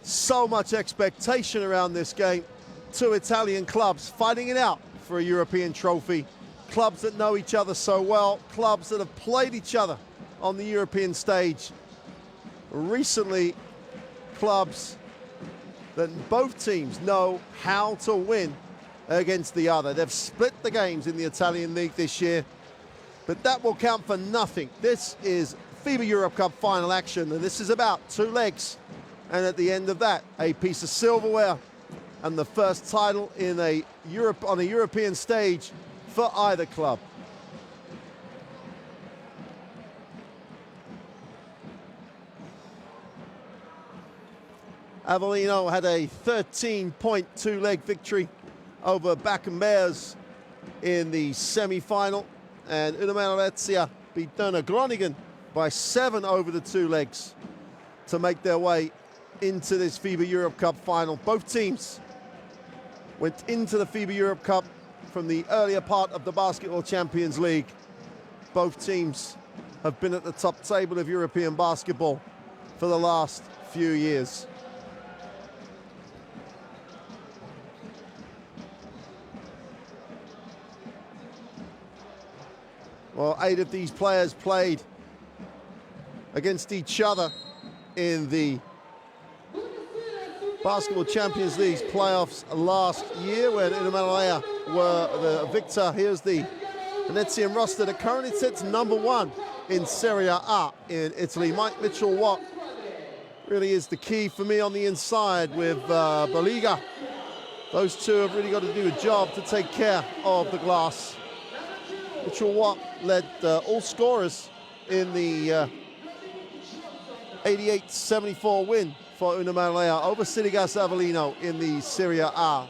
So much expectation around this game. Two Italian clubs fighting it out for a European trophy. Clubs that know each other so well, clubs that have played each other on the European stage recently, clubs that both teams know how to win against the other. They've split the games in the Italian league this year, but that will count for nothing. This is FIBA Europe Cup final action, and this is about two legs. And at the end of that, a piece of silverware and the first title in on a European stage for either club. Avellino had a 13-point two-leg victory over Bakken Bears in the semi-final, and Umana Reyer beat Groningen by 7 over the two legs to make their way into this FIBA Europe Cup final. Both teams went into the FIBA Europe Cup from the earlier part of the Basketball Champions League. Both teams have been at the top table of European basketball for the last few years. Well, 8 of these players played against each other in the Basketball Champions League playoffs last year when Umana Reyer were the victor. Here's the Venezian roster that currently sits #1 in Serie A in Italy. Mike Mitchell-Watt really is the key for me on the inside with Baliga. Those two have really got to do a job to take care of the glass. Mitchell-Watt led all scorers in the 88-74 win for Umana Reyer over Sidigas Avellino in the Serie A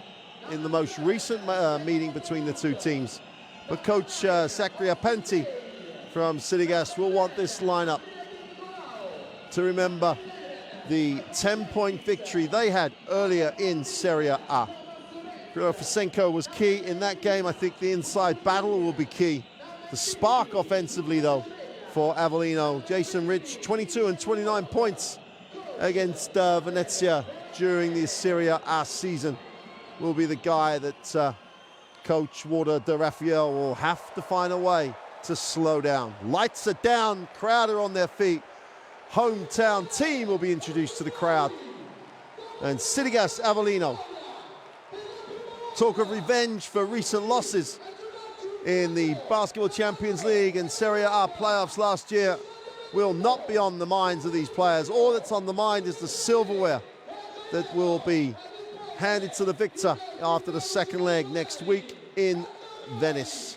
in the most recent meeting between the two teams. But Coach Sacria Penti from Sidigas will want this lineup to remember the 10-point victory they had earlier in Serie A. Fisenko was key in that game. I think the inside battle will be key. The spark offensively, though, for Avellino. Jason Rich, 22 and 29 points against Venezia during the Serie A season, will be the guy that Coach Walter de Raphael will have to find a way to slow down. Lights are down, crowd are on their feet. Hometown team will be introduced to the crowd. And Sidigas Avellino, talk of revenge for recent losses in the Basketball Champions League and Serie A playoffs last year, will not be on the minds of these players. All that's on the mind is the silverware that will be handed to the victor after the second leg next week in Venice.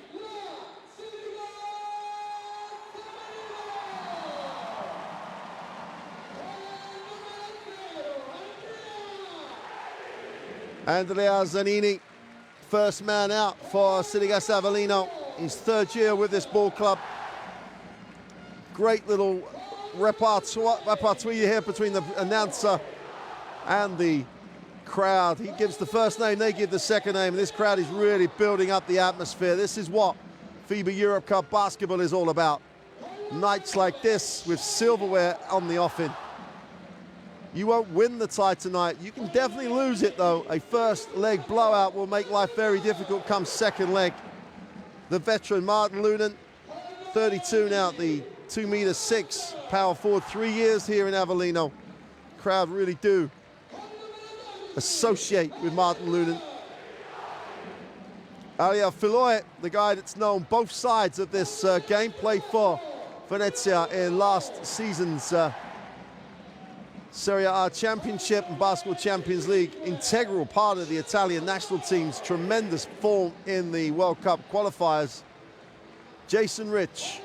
Andrea Zanini, first man out for Sidigas Avellino. His third year with this ball club. Great little repertoire here between the announcer and the crowd. He gives the first name, they give the second name, and this crowd is really building up the atmosphere. This is what FIBA Europe Cup basketball is all about. Nights like this with silverware on the offing. You won't win the tie tonight. You can definitely lose it, though. A first leg blowout will make life very difficult come second leg. The veteran Martin Lunan, 32 now, the 2'6" power forward, 3 years here in Avellino. Crowd really do associate with Martin Lunan. Alia Filoy, the guy that's known both sides of this game, played for Venezia in last season's Serie A Championship and Basketball Champions League, integral part of the Italian national team's tremendous form in the World Cup qualifiers. Jason Rich,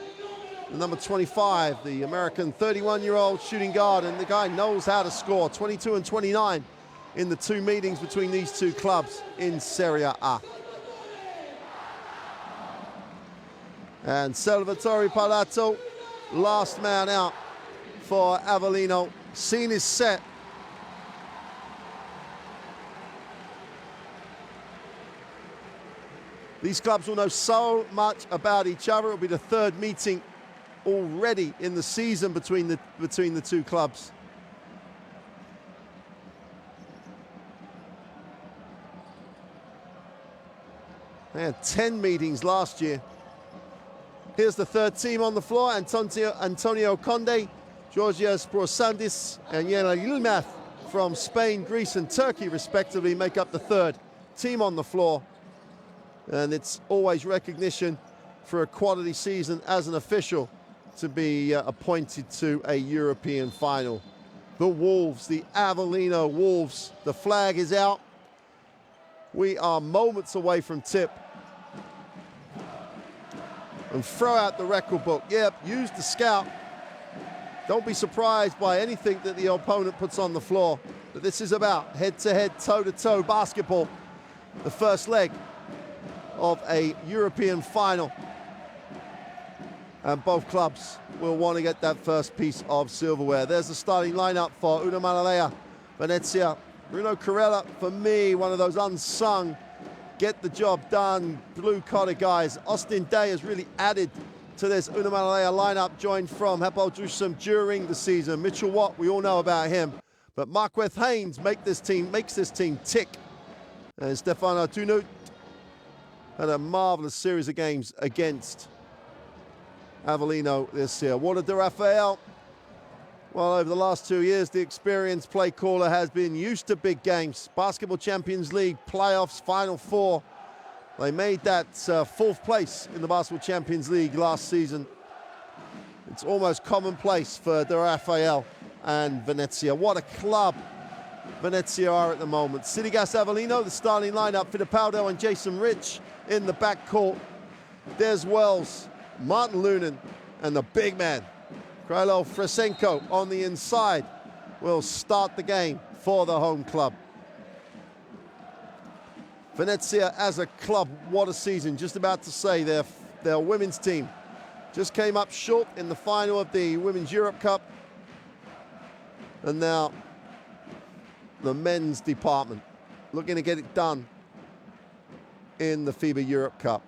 the number 25, the American 31-year-old shooting guard, and the guy knows how to score, 22 and 29 in the two meetings between these two clubs in Serie A. And Salvatore Palato, last man out for Avellino. Scene is set. These clubs will know so much about each other. It'll be the third meeting already in the season between the two clubs. They had 10 meetings last year. Here's the third team on the floor. Antonio Conde, Georgios Brosandis, and Yena Yilmaz from Spain, Greece, and Turkey, respectively, make up the third team on the floor. And it's always recognition for a quality season as an official to be appointed to a European final. The Wolves, the Avellino Wolves, the flag is out. We are moments away from tip. And throw out the record book. Yep, use the scout. Don't be surprised by anything that the opponent puts on the floor. But this is about head-to-head, toe-to-toe basketball. The first leg of a European final. And both clubs will want to get that first piece of silverware. There's the starting lineup for Umana Reyer Venezia. Bruno Carella, for me, one of those unsung, get the job done, blue-collar guys. Austin Day has really added to this Umana Reyer lineup, joined from Hapoel Jerusalem during the season. Mitchell Watt, we all know about him. But Marqueth Haynes makes this team tick. And Stefano Tunut had a marvelous series of games against Avellino this year. Walter De Rafael, well, over the last 2 years, the experienced play caller has been used to big games. Basketball Champions League, playoffs, Final Four. They made that fourth place in the Basketball Champions League last season. It's almost commonplace for De Rafael and Venezia. What a club Venezia are at the moment. Sidigas Avellino, the starting lineup, Fittipaldo and Jason Rich in the backcourt. Des Wells, Martin Lunan, and the big man, Krylo Fresenko on the inside, will start the game for the home club. Venezia as a club, what a season. Just about to say their women's team just came up short in the final of the Women's Europe Cup. And now the men's department looking to get it done in the FIBA Europe Cup.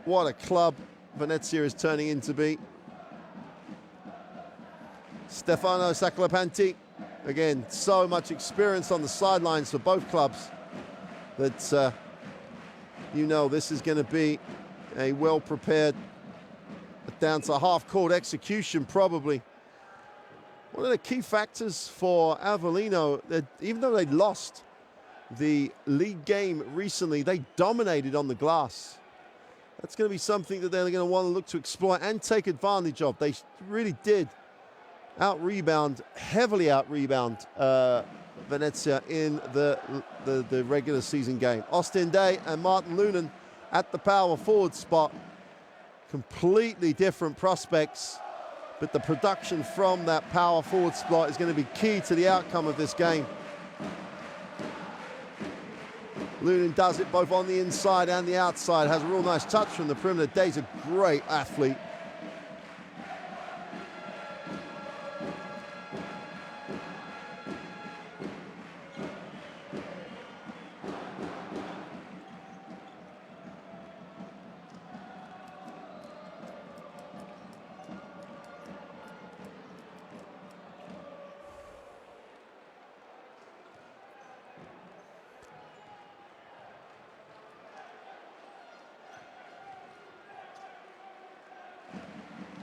What a club Venezia is turning into be. Stefano Saclapanti, again, so much experience on the sidelines for both clubs that you know this is going to be a well-prepared, down to half-court execution probably. One of the key factors for Avellino, that even though they lost the league game recently, they dominated on the glass. That's going to be something that they're going to want to look to exploit and take advantage of. They really did out-rebound, heavily out-rebound Venezia in the regular season game. Austin Day and Martin Lunan at the power forward spot. Completely different prospects, but the production from that power forward spot is going to be key to the outcome of this game. Lunan does it both on the inside and the outside, has a real nice touch from the perimeter. Day's a great athlete.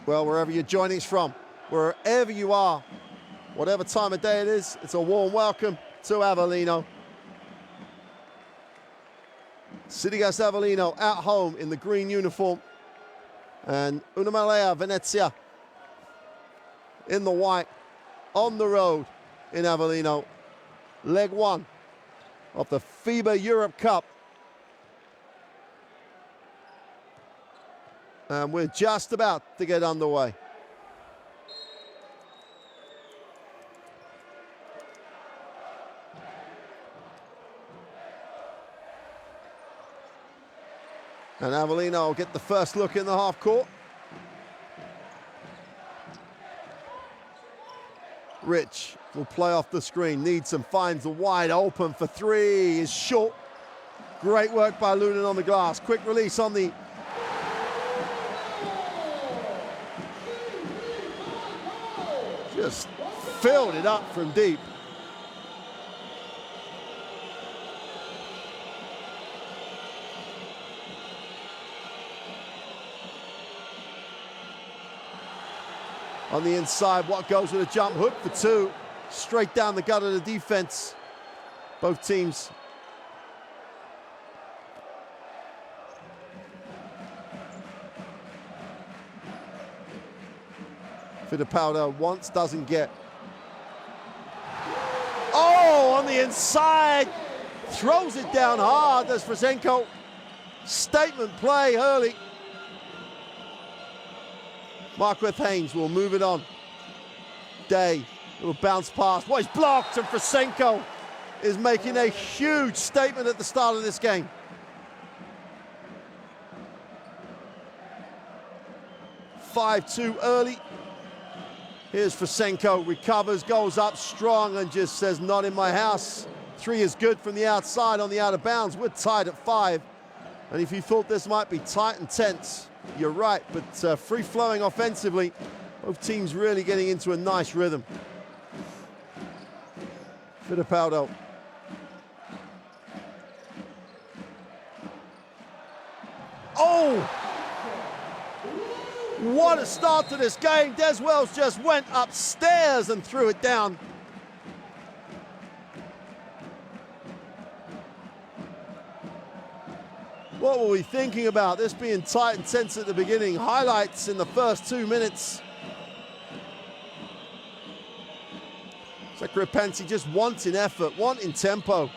Well, wherever you're joining us from, wherever you are, whatever time of day it is, it's a warm welcome to Avellino. Sidigas Avellino at home in the green uniform, and Umana Reyer Venezia in the white on the road in Avellino. Leg one of the FIBA Europe Cup. And we're just about to get underway. And Avellino will get the first look in the half court. Rich will play off the screen, needs and finds a wide open for three, is short. Great work by Lunan on the glass. Quick release on the just filled it up from deep. On the inside, Watt goes with a jump hook for two. Straight down the gut of the defense. Both teams. Fittipaldi once, doesn't get. Oh, on the inside. Throws it down hard. There's Frasenko. Statement play early. Marqueth Haynes will move it on. Day will bounce past. Well, he's blocked, and Frasenko is making a huge statement at the start of this game. Five-2 early. Here's Frasenko, recovers, goes up strong and just says, not in my house. Three is good from the outside on the out of bounds. We're tied at 5. And if you thought this might be tight and tense, you're right, but free-flowing offensively. Both teams really getting into a nice rhythm. Fittipaldi. Oh! What a start to this game. Des Wells just went upstairs and threw it down. What were we thinking about this being tight and tense at the beginning? Highlights in the first 2 minutes. Sacripanti just wanting effort, wanting tempo.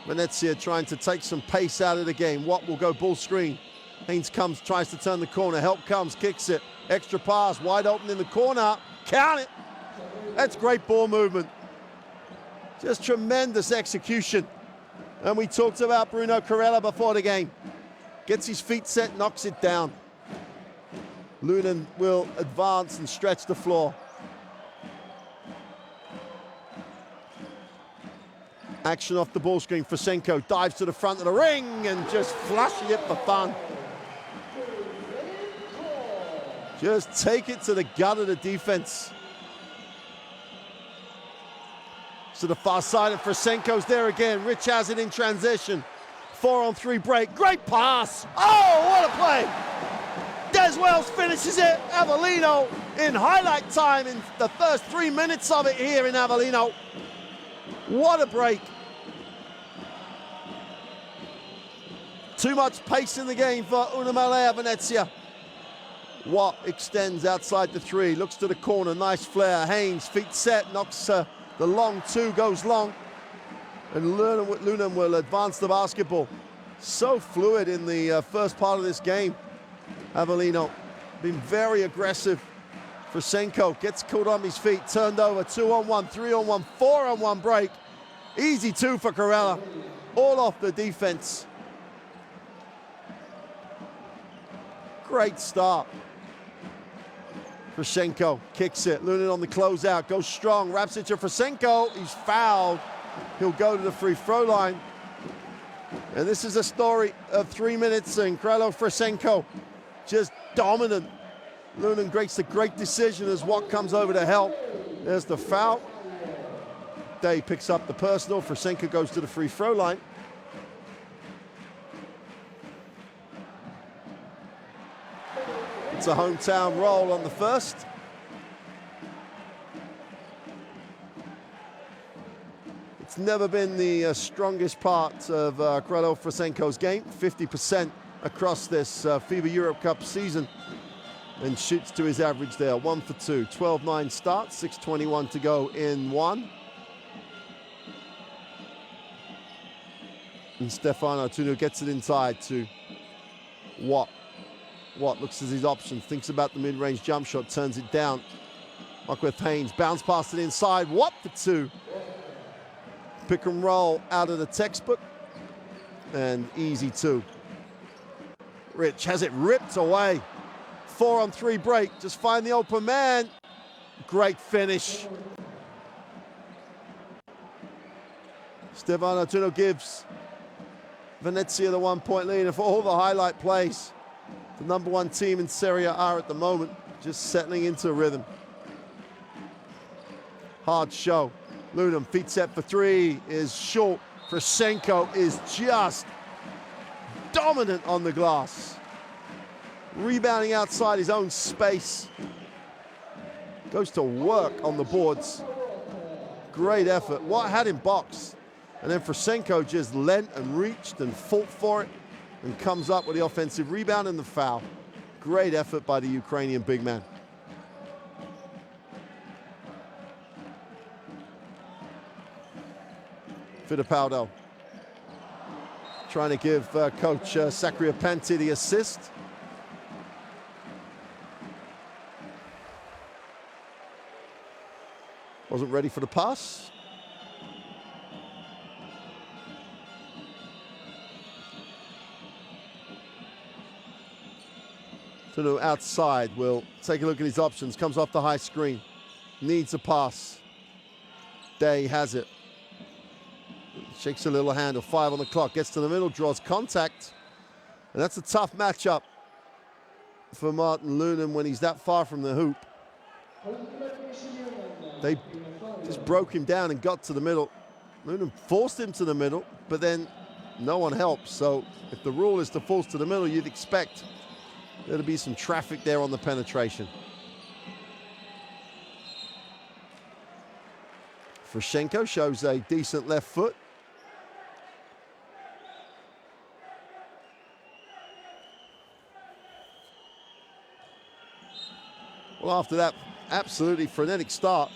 Venezia trying to take some pace out of the game. Watt will go ball screen. Haynes comes, tries to turn the corner. Help comes, kicks it. Extra pass, wide open in the corner. Count it. That's great ball movement. Just tremendous execution. And we talked about Bruno Carella before the game. Gets his feet set, knocks it down. Lunan will advance and stretch the floor. Action off the ball screen. Frasenko dives to the front of the ring and just flushes it for fun. Just take it to the gut of the defense. To the far side, and Frasenko's there again. Rich has it in transition. 4-on-3 break. Great pass. Oh, what a play. Des Wells finishes it. Avellino in highlight time in the first 3 minutes of it here in Avellino. What a break. Too much pace in the game for Umana Reyer Venezia. Watt extends outside the 3, looks to the corner, nice flare. Haynes, feet set, knocks the long 2, goes long. And Lunan will advance the basketball. So fluid in the first part of this game. Avellino been very aggressive. Frasenko gets caught on his feet, turned over, 2-on-1, 3-on-1, 4-on-1 break. Easy 2 for Carella, all off the defense. Great start. Frasenko kicks it, Lunan on the closeout, goes strong, wraps it to Frasenko, he's fouled. He'll go to the free throw line. And this is a story of 3 minutes, and Carella Frasenko just dominant. Lunan makes a great decision as Watt comes over to help. There's the foul. Day picks up the personal. Frasenko goes to the free throw line. It's a hometown roll on the first. It's never been the strongest part of Carella Frasenko's game. 50% across this FIBA Europe Cup season. And shoots to his average there, 1 for 2. 12-9 start, 6:21 to go in 1. And Stefano Tuno gets it inside to Watt. Watt looks at his options, thinks about the mid-range jump shot, turns it down. Marqueth Haynes, bounce past it inside, Watt for 2. Pick and roll out of the textbook, and easy 2. Rich has it ripped away. 4-on-3 break, just find the open man. Great finish. Stefano Tuno gives Venezia the 1-point lead, and for all the highlight plays, the #1 team in Serie A at the moment, just settling into a rhythm. Hard show. Lunan, feet set for 3, is short. Frasenko is just dominant on the glass. rebounding outside his own space. Goes to work on the boards. Great effort. Watt had him boxed. And then Frasenko just leant and reached and fought for it and comes up with the offensive rebound and the foul. Great effort by the Ukrainian big man. Fittipaldo trying to give Coach Sacriapanti the assist. Wasn't ready for the pass. Tunu outside will take a look at his options. Comes off the high screen. Needs a pass. Day has it. Shakes a little handle. 5 on the clock. Gets to the middle. Draws contact. And that's a tough matchup for Martin Lunen when he's that far from the hoop. They just broke him down and got to the middle. Lunen forced him to the middle, but then no one helps. So if the rule is to force to the middle, you'd expect there to be some traffic there on the penetration. Frasenko shows a decent left foot. Well, after that absolutely frenetic start,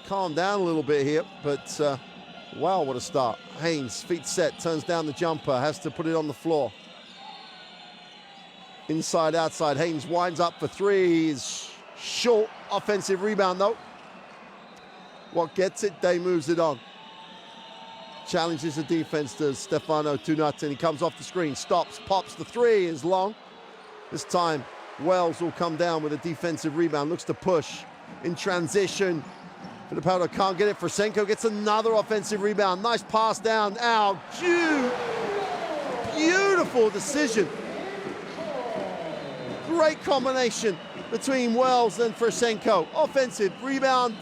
calmed down a little bit here, but wow, what a start. Haynes, feet set, turns down the jumper, has to put it on the floor. Inside, outside, Haynes winds up for three. Is short, offensive rebound though. Watt gets it, Day moves it on. Challenges the defense to Stefano Tunut, and he comes off the screen, stops, pops, the three is long. This time, Wells will come down with a defensive rebound, looks to push in transition. Fittipaldo can't get it. Frasenko gets another offensive rebound. Nice pass down. Ow, beautiful decision. Great combination between Wells and Frasenko. Offensive rebound,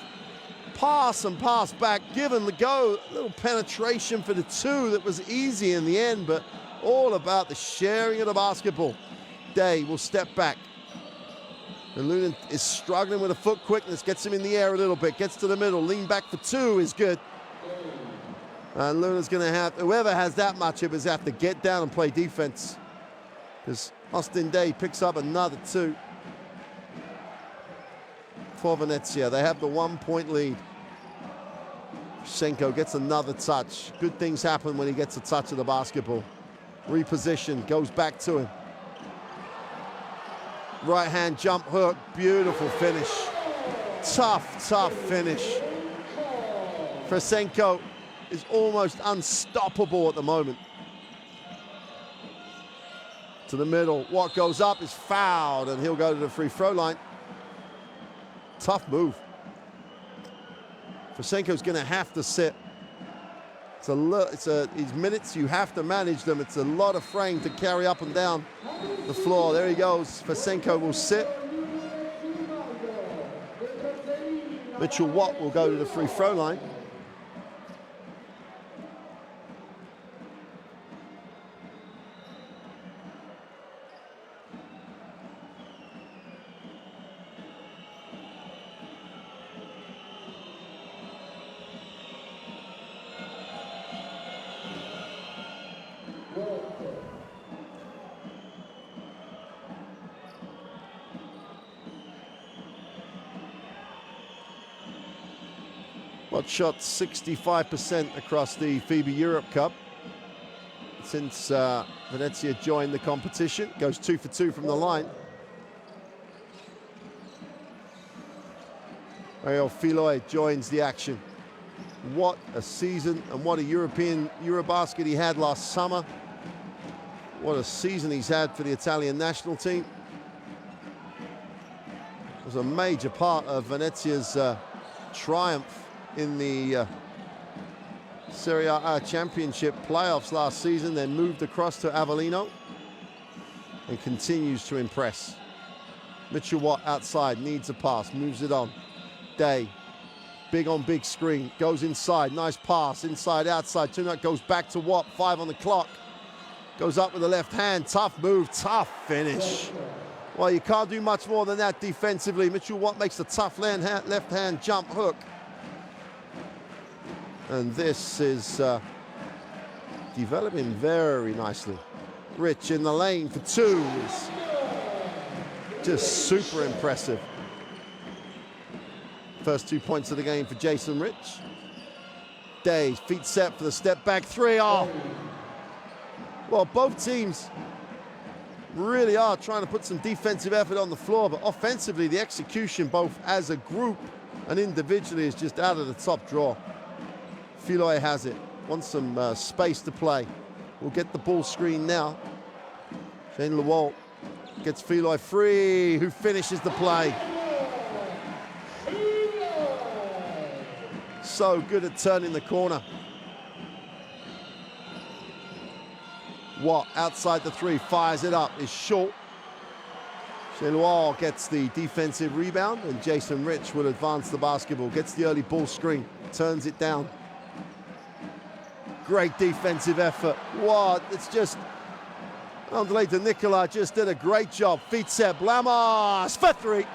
pass and pass back, given the go. A little penetration for the two that was easy in the end, but all about the sharing of the basketball. Day will step back. And Lunen is struggling with a foot quickness, gets him in the air a little bit, gets to the middle, lean back for two is good. And Lunen's gonna have, whoever has that matchup is have to get down and play defense. Because Austin Day picks up another two for Venezia. They have the 1 point lead. Frasenko gets another touch. Good things happen when he gets a touch of the basketball. Reposition, goes back to him. Right hand jump hook, beautiful finish. Tough finish. Frasenko is almost unstoppable at the moment. To the middle, Watt goes up, is fouled, and he'll go to the free throw line. Tough move. Frasenko's gonna have to sit. These minutes, you have to manage them. It's a lot of frame to carry up and down the floor. There he goes. Frasenko will sit. Mitchell Watt will go to the free throw line. Watt shot 65% across the FIBA Europe Cup since Venezia joined the competition. Goes 2 for 2 from the line. Ariel Filoy joins the action. What a season and what a European Eurobasket he had last summer. What a season he's had for the Italian national team. Was a major part of Venezia's triumph in the Serie A championship playoffs last season, then moved across to Avellino and continues to impress. Mitchell Watt outside, needs a pass, moves it on. Day, big on big screen, goes inside, nice pass, inside, outside. Tunut goes back to Watt, 5 on the clock. Goes up with the left hand, tough move, tough finish. Well, you can't do much more than that defensively. Mitchell Watt makes the tough left-hand jump hook. And this is developing very nicely. Rich in the lane for two is just super impressive. First 2 points of the game for Jason Rich. Day, feet set for the step back three. Oh, well, both teams really are trying to put some defensive effort on the floor, but offensively, the execution, both as a group and individually, is just out of the top drawer. Filoy has it, wants some space to play. We'll get the ball screen now. Shane Lewalt gets Filoy free, who finishes the play. So good at turning the corner. Watt outside the three, fires it up, is short. Shane Lewalt gets the defensive rebound, and Jason Rich will advance the basketball, gets the early ball screen, turns it down. Great defensive effort. Watt, it's just, Andrei De Nicola just did a great job. Feet set, Blamos for three.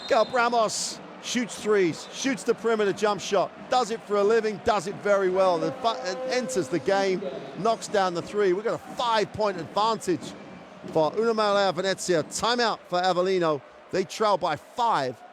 Gal Bramos shoots threes, shoots the perimeter jump shot, does it for a living, does it very well, and enters the game, knocks down the three. We've got a 5-point advantage for Umana Reyer Venezia. Timeout for Avellino. They trail by 5.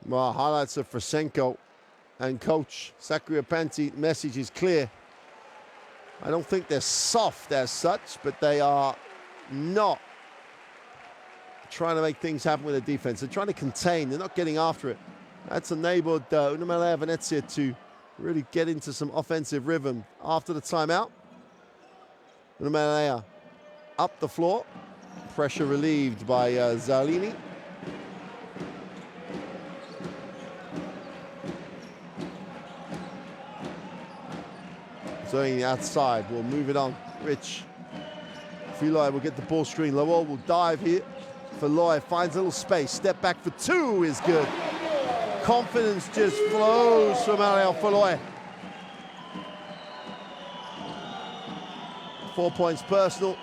Well, highlights of Frasenko and coach Sacriapenti. Message is clear. I don't think they're soft as such, but they are not trying to make things happen with the defense. They're trying to contain. They're not getting after it. That's enabled Umana Reyer Venezia to really get into some offensive rhythm after the timeout. Umana Reyer up the floor. Pressure relieved by Zalini. Zalini outside, will move it on. Rich. Filoy will get the ball screen. Lowell will dive here. Filoy finds a little space. Step back for two is good. Confidence just flows from Ariel Filoy. 4 points personal.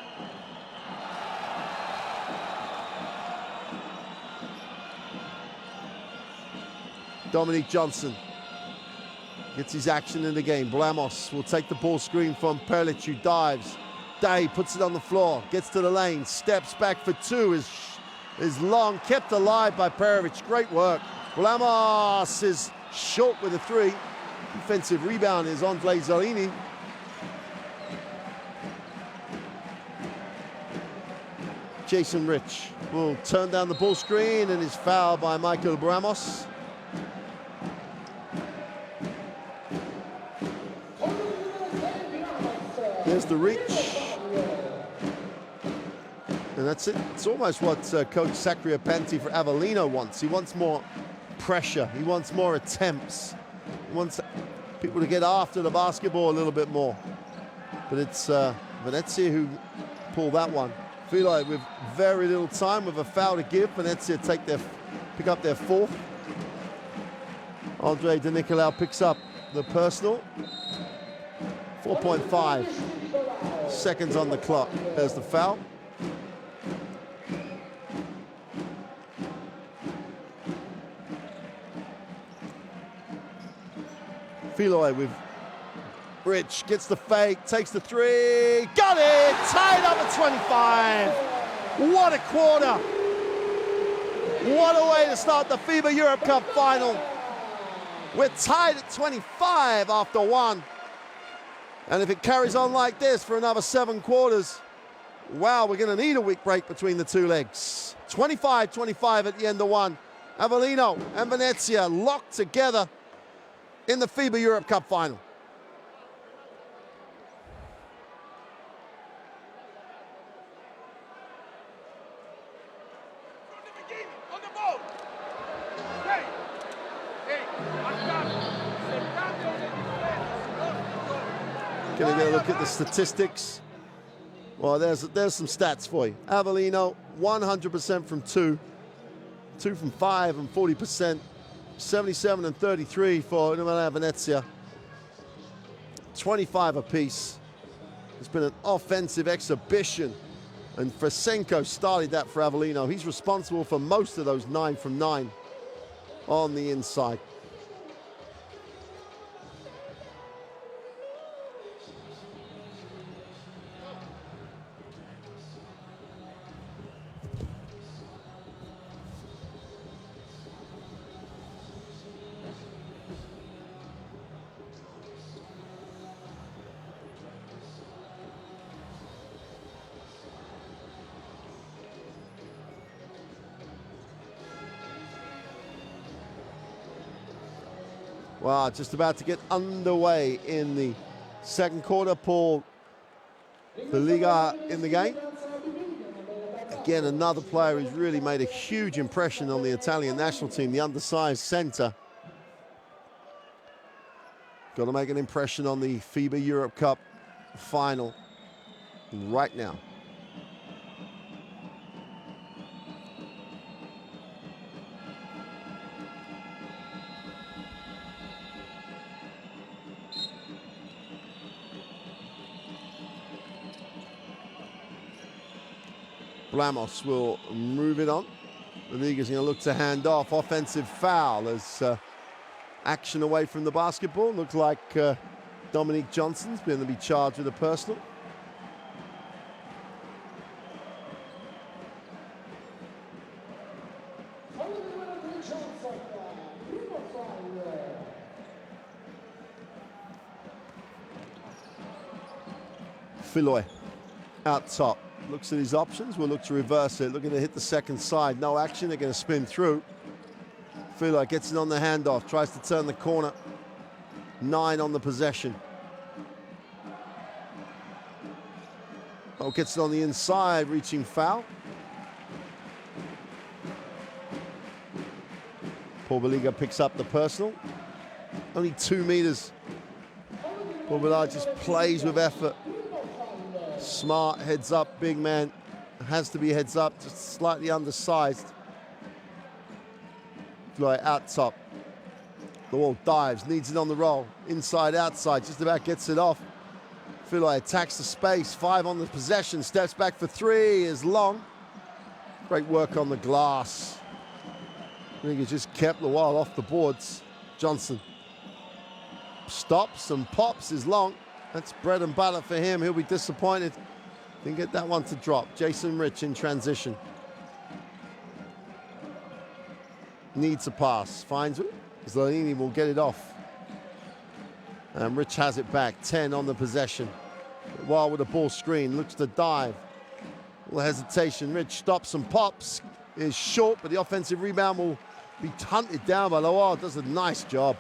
Dominique Johnson gets his action in the game. Blamos will take the ball screen from Perlic, who dives. Day puts it on the floor, gets to the lane, steps back for two, is long, kept alive by Perovic. Great work. Blamos is short with a three. Defensive rebound is Andrei Zalini. Jason Rich will turn down the ball screen and is fouled by Michael Bramos. There's the reach. And that's it. It's almost what Coach Sacriapenti for Avellino wants. He wants more pressure. He wants more attempts. He wants people to get after the basketball a little bit more. But it's Venezia who pull that one. Feel like with very little time, with a foul to give, Venezia pick up their fourth. Andrei De Nicola picks up the personal. 4.5 seconds on the clock. There's the foul. Filoy with Rich, gets the fake, takes the three, got it! Tied up at 25. What a quarter. What a way to start the FIBA Europe Cup final. We're tied at 25 after one. And if it carries on like this for another 7 quarters, Wow, we're going to need a week break between the two legs. 25-25 at the end of one. Avellino and Venezia locked together in the FIBA Europe Cup final. Going to get a look at the statistics. Well, there's some stats for you. Avellino, 100% from 2, 2 from 5 and 40%, 77 and 33 for Umana Reyer Venezia, 25 apiece. It's been an offensive exhibition, and Frasenko started that for Avellino. He's responsible for most of those 9 from 9 on the inside. Wow, just about to get underway in the second quarter. Paul Liga in the game. Again, another player who's really made a huge impression on the Italian national team, the undersized center. Got to make an impression on the FIBA Europe Cup final right now. Blamos will move it on. The league is going to look to hand off. Offensive foul as action away from the basketball. Looks like Dominique Johnson's going to be charged with a personal. Filoy out top. Looks at his options, will look to reverse it. Looking to hit the second side. No action, they're going to spin through. Filoy gets it on the handoff, tries to turn the corner. 9 on the possession. Oh, gets it on the inside, reaching foul. Paul Liga picks up the personal. Only 2 meters. Paul Liga just plays with effort. Smart, heads up, big man. Has to be heads up, just slightly undersized. Fly out top. The wall dives, needs it on the roll. Inside, outside, just about gets it off. Filoy attacks the space, 5 on the possession, steps back for 3, is long. Great work on the glass. I think he just kept the wall off the boards. Johnson stops and pops, is long. That's bread and butter for him. He'll be disappointed. Didn't get that one to drop. Jason Rich in transition. Needs a pass. Finds it. Zlanini will get it off. And Rich has it back. 10 on the possession. While with a ball screen. Looks to dive. A little hesitation. Rich stops and pops. Is short, but the offensive rebound will be hunted down by Loire. Does a nice job.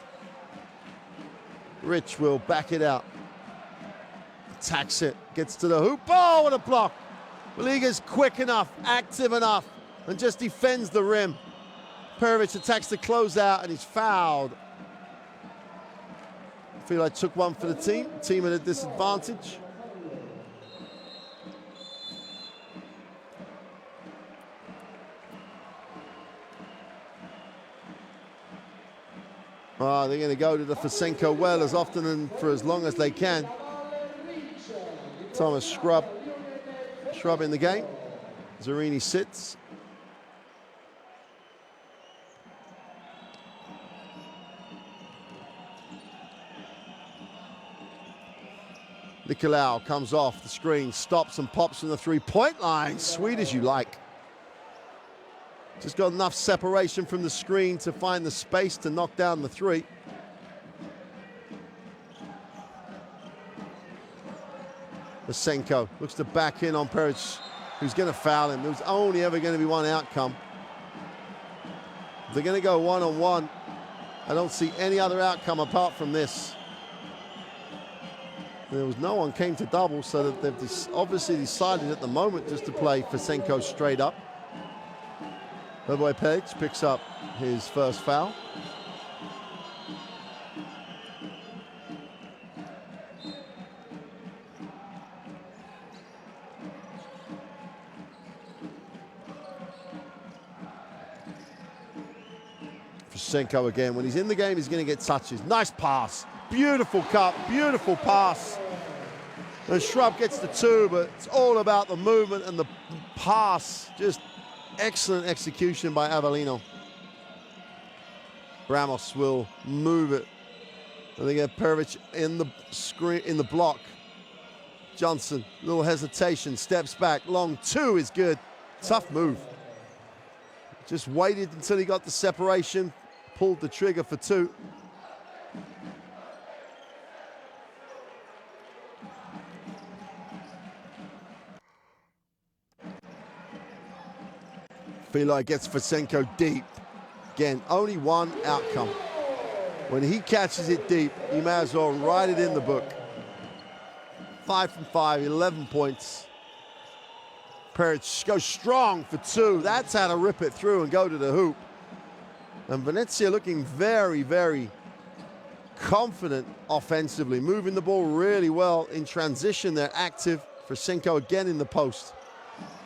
Rich will back it out. Attacks it, gets to the hoop. Oh, what a block. Liga's quick enough, active enough, and just defends the rim. Perovic attacks the closeout and he's fouled. I feel like took one for the team at a disadvantage. Oh, they're going to go to the Frasenko well as often and for as long as they can. Thomas Scrub in the game. Zarini sits. Nicolau comes off the screen, stops and pops from the three-point line. Sweet as you like. Just got enough separation from the screen to find the space to knock down the three. Vasenko looks to back in on Peric, who's going to foul him. There's only ever going to be one outcome. If they're going to go one-on-one, I don't see any other outcome apart from this. There was no one came to double, so that they've obviously decided at the moment just to play Vasenko straight up. Boy Peric picks up his first foul. Vasenko again. When he's in the game, he's going to get touches. Nice pass. Beautiful cut. Beautiful pass. And Shrub gets the two, but it's all about the movement and the pass. Just excellent execution by Avellino. Ramos will move it. And they get Peric in the screen, in the block. Johnson, little hesitation, steps back. Long two is good. Tough move. Just waited until he got the separation, pulled the trigger for two. Fili gets Vasenko deep. Again, only one outcome. When he catches it deep, you may as well write it in the book. 5 from 5, 11 points. Peric goes strong for two. That's how to rip it through and go to the hoop. And Venezia looking very, very confident offensively, moving the ball really well in transition. They're active. Vasenko again in the post.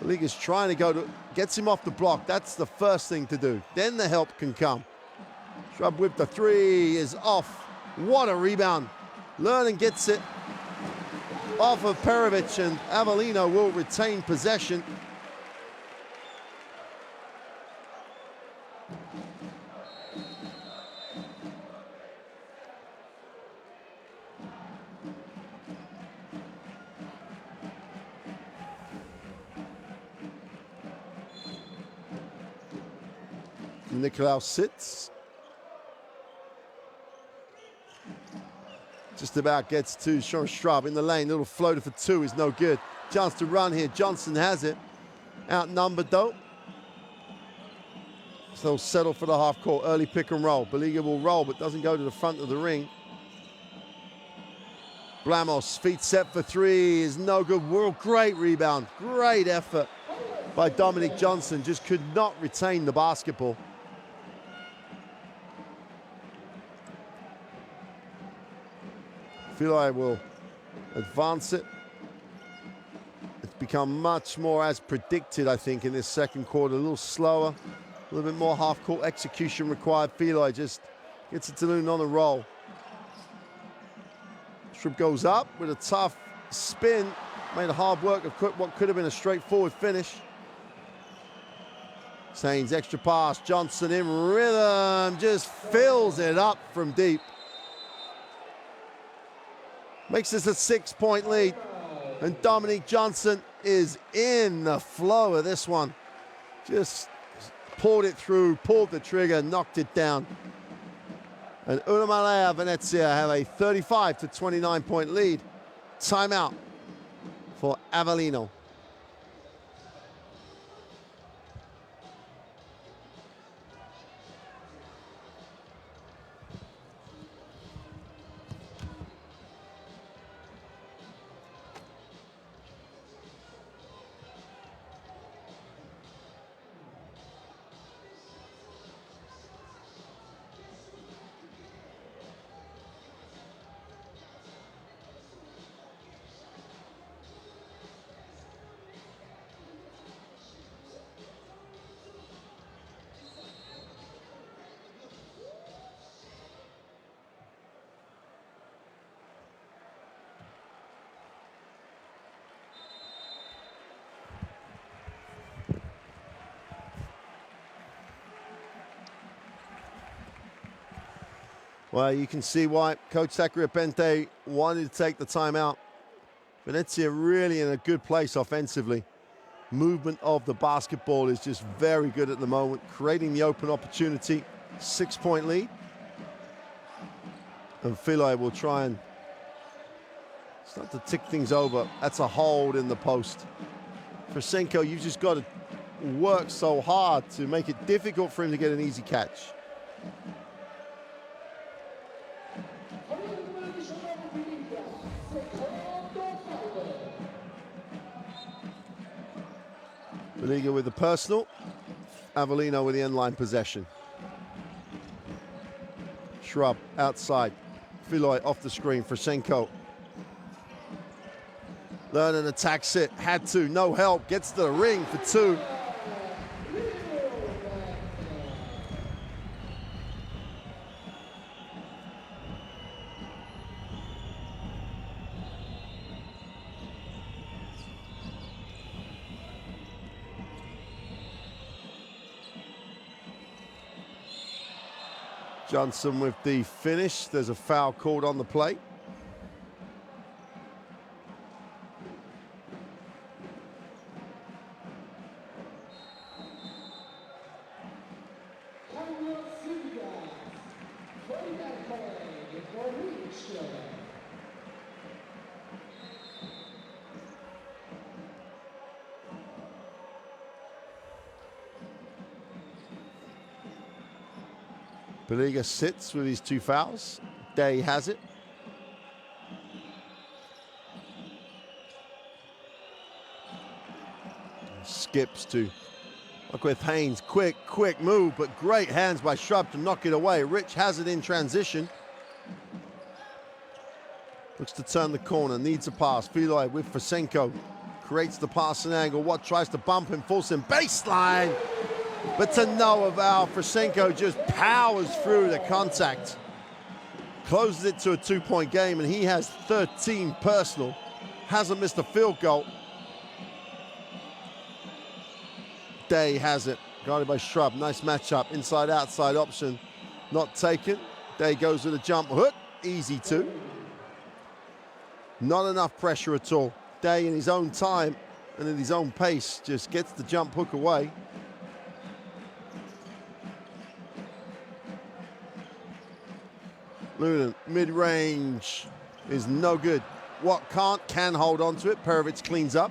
The league is trying to go to, gets him off the block. That's the first thing to do. Then the help can come. Shrub with the three is off. What a rebound. Lernan gets it off of Peric, and Avellino will retain possession. Nicolau sits. Just about gets to Sean Shrub in the lane. Little floater for two is no good. Chance to run here. Johnson has it. Outnumbered though. So they'll settle for the half court. Early pick and roll. Baliga will roll but doesn't go to the front of the ring. Blamos, feet set for three is no good. Great rebound. Great effort by Dominic Johnson. Just could not retain the basketball. Fili will advance it. It's become much more as predicted, I think, in this second quarter. A little slower, a little bit more half-court execution required. Fili just gets it to Loon on the roll. Shrub goes up with a tough spin. Made a hard work of what could have been a straightforward finish. Sainz, extra pass. Johnson in rhythm, just fills it up from deep. Makes this a 6-point lead. And Dominic Johnson is in the flow of this one. Just poured it through, pulled the trigger, knocked it down. And Umana Reyer Venezia have a 35 to 29-point lead. Timeout for Avellino. Well, you can see why Coach Sacriapente wanted to take the timeout. Venezia really in a good place offensively. Movement of the basketball is just very good at the moment, creating the open opportunity. 6-point lead. And Fili will try and Start to tick things over. That's a hold in the post. Frasenko, you've just got to work so hard to make it difficult for him to get an easy catch. Liga with the personal. Avellino with the end line possession. Shrub outside. Filoy off the screen. Frasenko. Lerner attacks it. Had to. No help. Gets to the ring for two. Johnson with the finish. There's a foul called on the play. Sidigas sits with his two fouls. Day has it. Skips to look with Haynes. Quick move, but great hands by Shrub to knock it away. Rich has it in transition. Looks to turn the corner, needs a pass. Filoy with Frasenko. Creates the passing angle. Watt tries to bump him, force him baseline. But to no avail, Frasenko just powers through the contact. Closes it to a 2-point game, and he has 13 personal. Hasn't missed a field goal. Day has it, guarded by Shrub. Nice matchup, inside-outside option. Not taken. Day goes with a jump hook, easy two. Not enough pressure at all. Day in his own time and in his own pace just gets the jump hook away. Lunan, mid-range is no good. Watt can hold on to it. Perovic cleans up.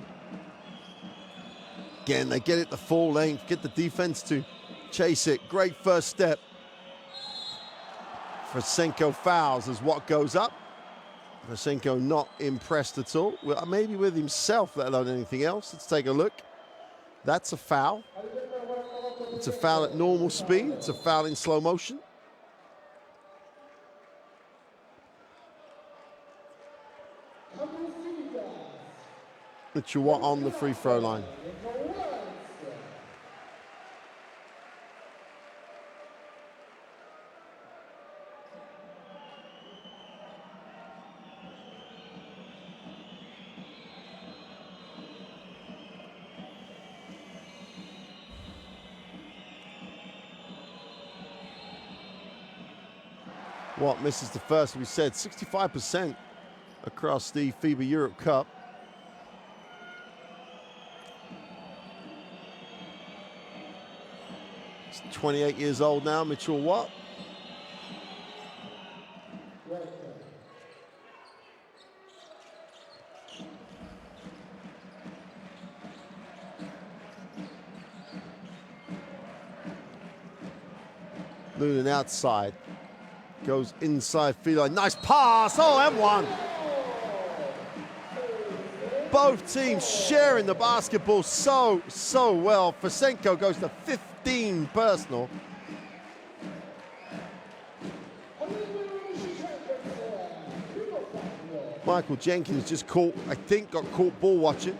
Again, they get it the full length, get the defense to chase it. Great first step. Frasenko fouls as Watt goes up. Frasenko not impressed at all. Well, maybe with himself, let alone anything else. Let's take a look. That's a foul. It's a foul at normal speed. It's a foul in slow motion. Mitchell Watt on the free throw line. Watt misses the first, we said 65% across the FIBA Europe Cup. He's 28 years old now, Mitchell Watt. Lunan outside. Goes inside Filoy. Nice pass. Oh, and one. Both teams sharing the basketball so well. Frasenko goes to 15 personal. Michael Jenkins just caught, I think, got caught ball watching.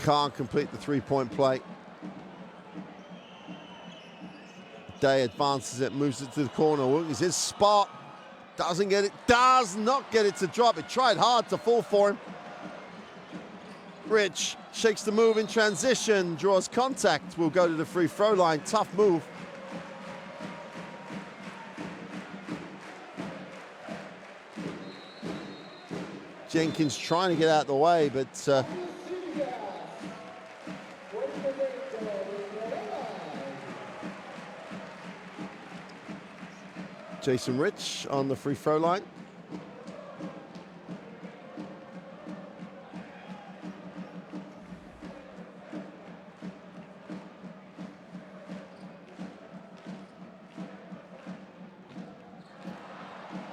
Can't complete the three-point play. Day advances it, moves it to the corner. Is his spot. Doesn't get it. Does not get it to drop. It tried hard to fall for him. Rich shakes the move in transition, draws contact. Will go to the free throw line. Tough move. Jenkins trying to get out of the way, but Jason Rich on the free throw line.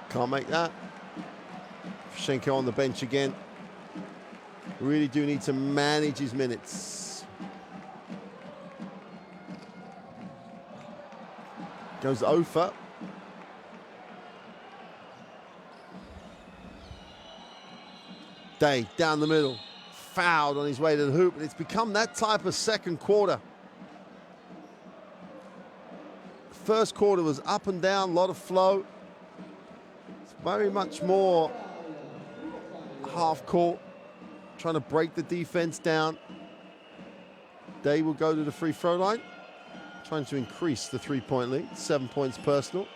Can't make that. Schenko on the bench again. Really do need to manage his minutes. Goes Ofer. Day down the middle. Fouled on his way to the hoop, and it's become that type of second quarter. First quarter was up and down, a lot of flow. It's very much more half court, trying to break the defense down. Day will go to the free throw line, trying to increase the three-point lead, 7 points personal.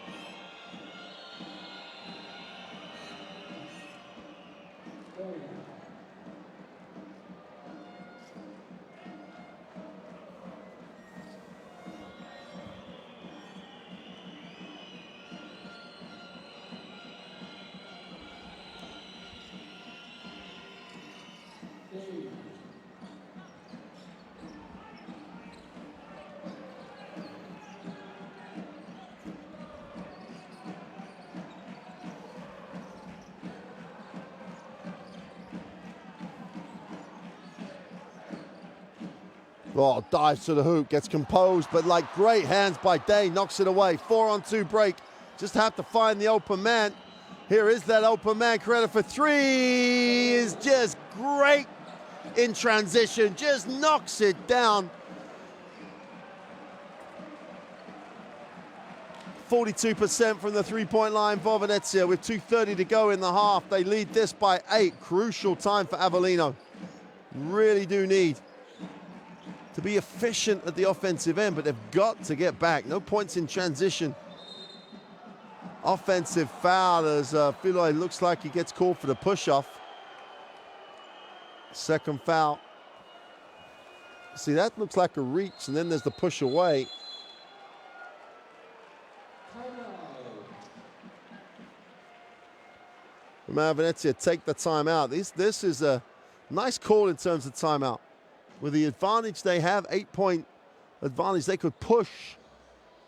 Oh, dives to the hoop, gets composed, but like great hands by Day, knocks it away. 4-on-2 break. Just have to find the open man. Here is that open man. Coretta for three is just great in transition. Just knocks it down. 42% from the three-point line for Venezia with 2:30 to go in the half. They lead this by 8. Crucial time for Avellino. Really do need to be efficient at the offensive end, but they've got to get back. No points in transition. Offensive foul as Philoy looks like he gets called for the push-off. Second foul. See, that looks like a reach, and then there's the push away. Umana Venezia take the timeout. This is a nice call in terms of timeout. With the advantage they have, 8-point advantage, they could push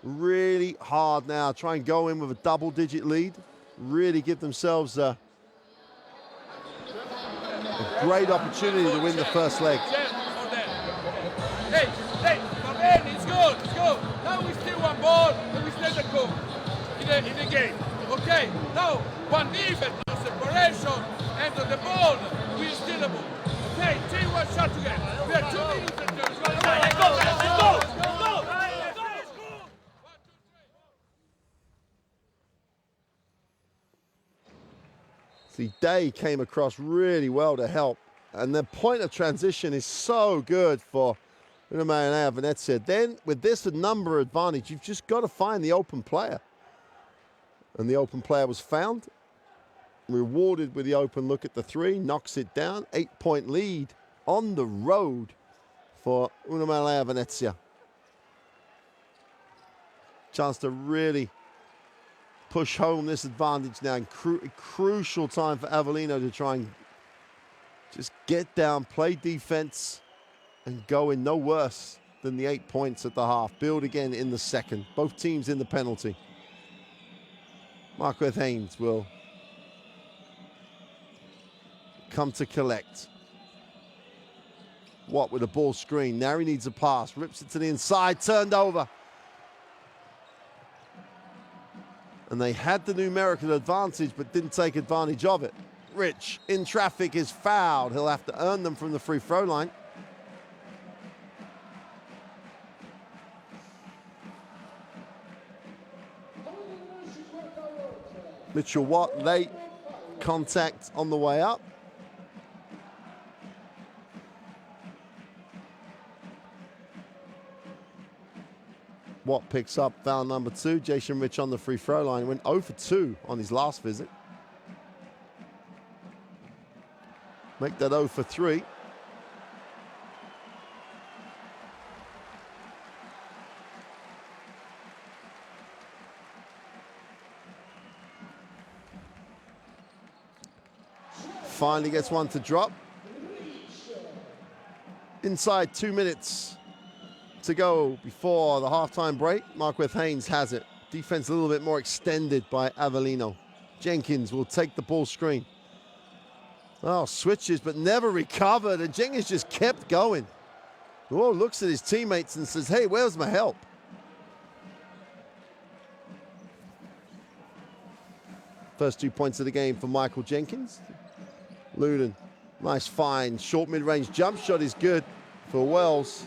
really hard now. Try and go in with a double-digit lead. Really give themselves a great opportunity to win the first leg. Hey, it's good, it's good. Now we still one ball and we still the goal in the game. Okay, now one defense, no separation, and on the ball, we steal the ball. Okay, take one shot together. We have 2 minutes. Let's go. See, Day came across really well to help, and the point of transition is so good for Umana Reyer Venezia. Then, with this number advantage, you've just got to find the open player. And the open player was found, rewarded with the open look at the three, knocks it down. 8-point lead on the road for Umana Reyer Venezia. Chance to really push home this advantage now. Crucial time for Avellino to try and just get down, play defense, and go in no worse than the 8 points at the half. Build again in the second. Both teams in the penalty. Marquez Haynes will come to collect. Watt with a ball screen. Now he needs a pass. Rips it to the inside. Turned over. And they had the numerical advantage, but didn't take advantage of it. Rich in traffic is fouled. He'll have to earn them from the free throw line. Mitchell Watt late. Contact on the way up. Watt picks up foul number 2. Jason Rich on the free throw line. Went 0 for 2 on his last visit. Make that 0 for 3. Finally gets one to drop. Inside 2 minutes to go before the halftime break. Marquez Haynes has it. Defense a little bit more extended by Avellino. Jenkins will take the ball screen. Oh, switches, but never recovered. And Jenkins just kept going. Oh, looks at his teammates and says, hey, where's my help? First 2 points of the game for Michael Jenkins. Luden, nice find. Short mid-range jump shot is good for Wells.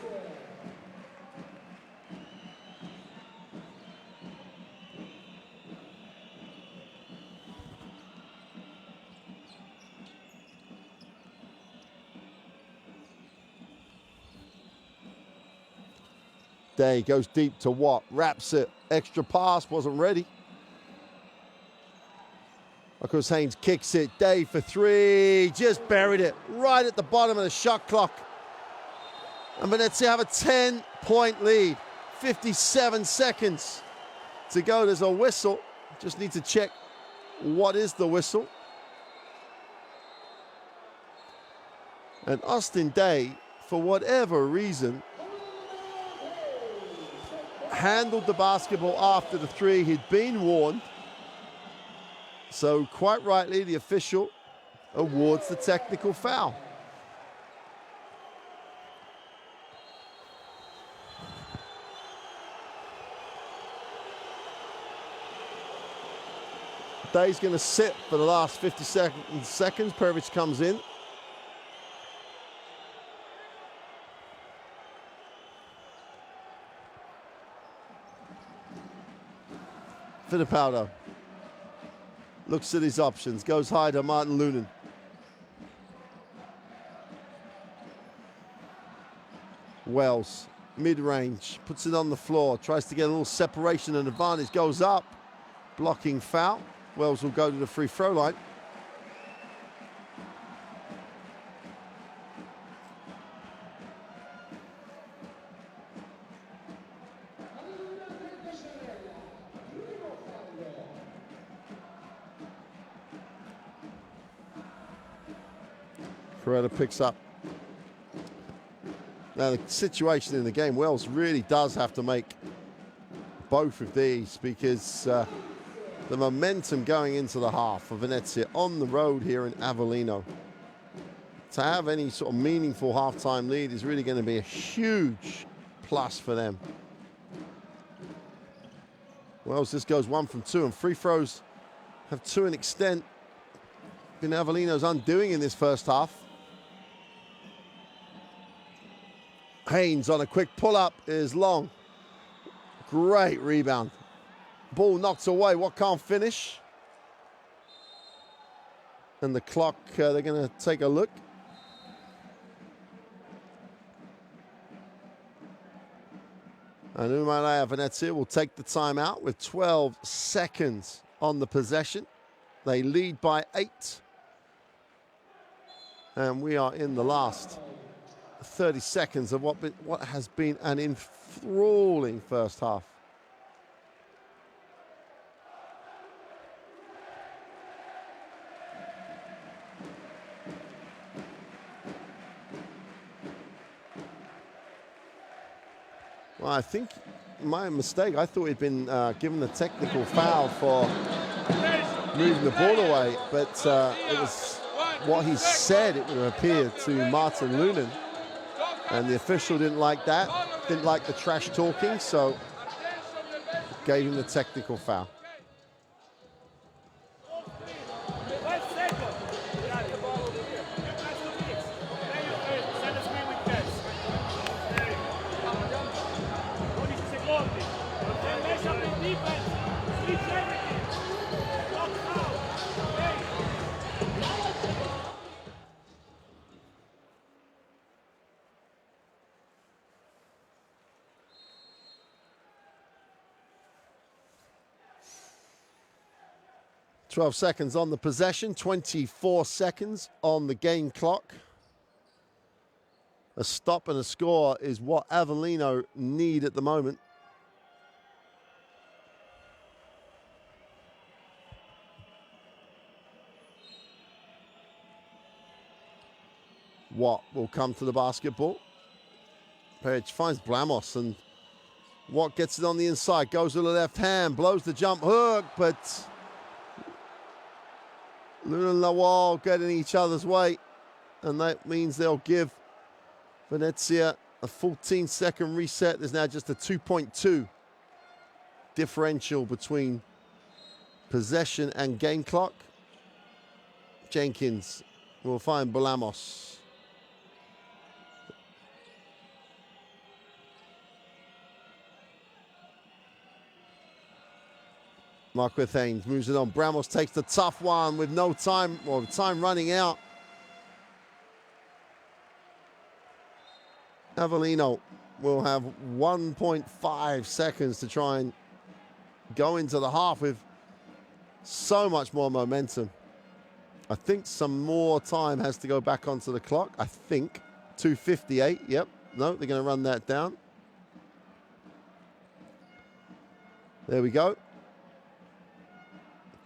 Day goes deep to Watt, wraps it. Extra pass, wasn't ready. Marquez Haynes kicks it. Day for three, just buried it right at the bottom of the shot clock. And Venezia have a 10-point lead. 57 seconds to go. There's a whistle. Just need to check what is the whistle. And Austin Day, for whatever reason, handled the basketball after the three. He'd been warned. So quite rightly, the official awards the technical foul. Day's going to sit for the last 50 seconds. Perovic comes in. Fittipaldo looks at his options, goes high to Martin Lunan. Wells, mid-range, puts it on the floor, tries to get a little separation and advantage, goes up, blocking foul. Wells will go to the free throw line. Coretta picks up. Now the situation in the game, Wells really does have to make both of these because the momentum going into the half for Venezia on the road here in Avellino. To have any sort of meaningful halftime lead is really going to be a huge plus for them. Wells just goes 1 from 2 and free throws have to an extent been Avellino's undoing in this first half. Haynes on a quick pull-up is long. Great rebound. Ball knocks away. What can't finish? And the clock, they're going to take a look. And Umana Reyer Venezia will take the timeout with 12 seconds on the possession. They lead by 8. And we are in the last 30 seconds of what has been an enthralling first half. Well, I think my mistake, I thought he'd been given the technical foul for moving the ball away, but it was what he said, it would appear, to Martin Lunan. And the official didn't like that, didn't like the trash talking, so gave him the technical foul. Twelve seconds on the possession, 24 seconds on the game clock. A stop and a score is what Avellino need at the moment. Watt will come to the basketball. Peric finds Blamos, and Watt gets it on the inside, goes with the left hand, blows the jump hook, but Luna and Lawal get in each other's way, and that means they'll give Venezia a 14-second reset. There's now just a 2.2 differential between possession and game clock. Jenkins will find Blamos. Marquith Haynes moves it on. Bramos takes the tough one with no time, or time running out. Avellino will have 1.5 seconds to try and go into the half with so much more momentum. I think some more time has to go back onto the clock. I think 2:58. Yep. No, they're going to run that down. There we go.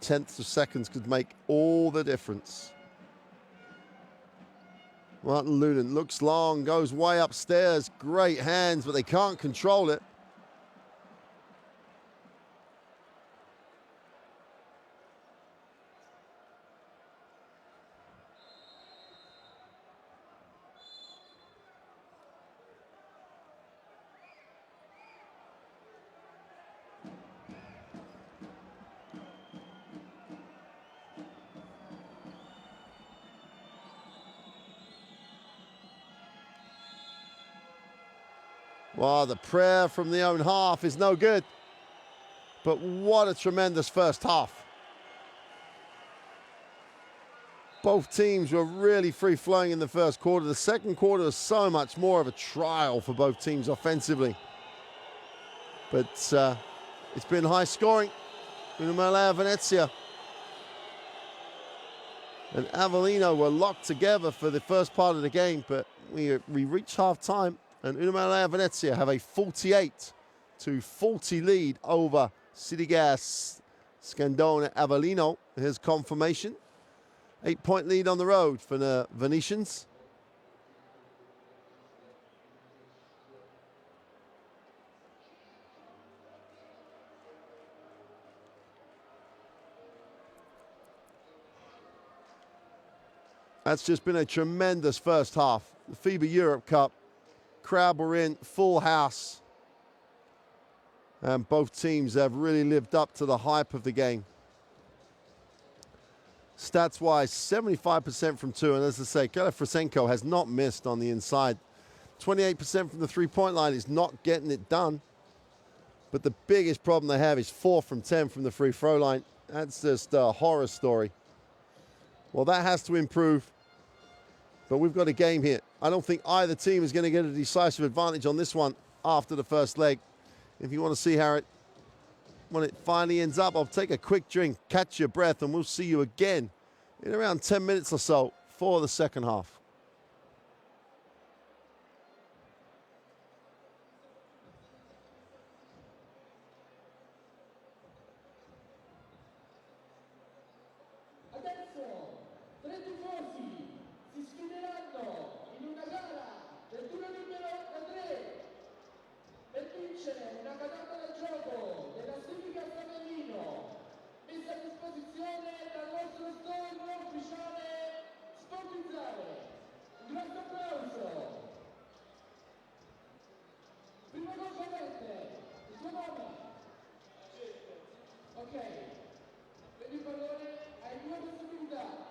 Tenths of seconds could make all the difference. Martin Lunan looks long, goes way upstairs. Great hands, but they can't control it. Well, the prayer from the own half is no good. But what a tremendous first half. Both teams were really free-flowing in the first quarter. The second quarter was so much more of a trial for both teams offensively. But it's been high scoring. Umana Reyer Venezia and Avellino were locked together for the first part of the game, but we reached half-time. And Umana Reyer Venezia have a 48-40 lead over Sidigas Scandone Avellino. Here's confirmation. 8-point lead on the road for the Venetians. That's just been a tremendous first half. The FIBA Europe Cup. Crowd were in, full house. And both teams have really lived up to the hype of the game. Stats-wise, 75% from two. And as I say, Kalafrasenko has not missed on the inside. 28% from the three-point line is not getting it done. But the biggest problem they have is 4 from 10 from the free throw line. That's just a horror story. Well, that has to improve. But we've got a game here. I don't think either team is going to get a decisive advantage on this one after the first leg. If you want to see how when it finally ends up, I'll take a quick drink, catch your breath, and we'll see you again in around 10 minutes or so for the second half. Si sfideranno in una gara del turno numero 3 per vincere una patata da gioco della Sidigas Avellino, messa a disposizione dal nostro store ufficiale Sportizzare. Un grande applauso. Prima cosa mette il tuo nome. Ok, prendi il pallone, hai 2 possibilità.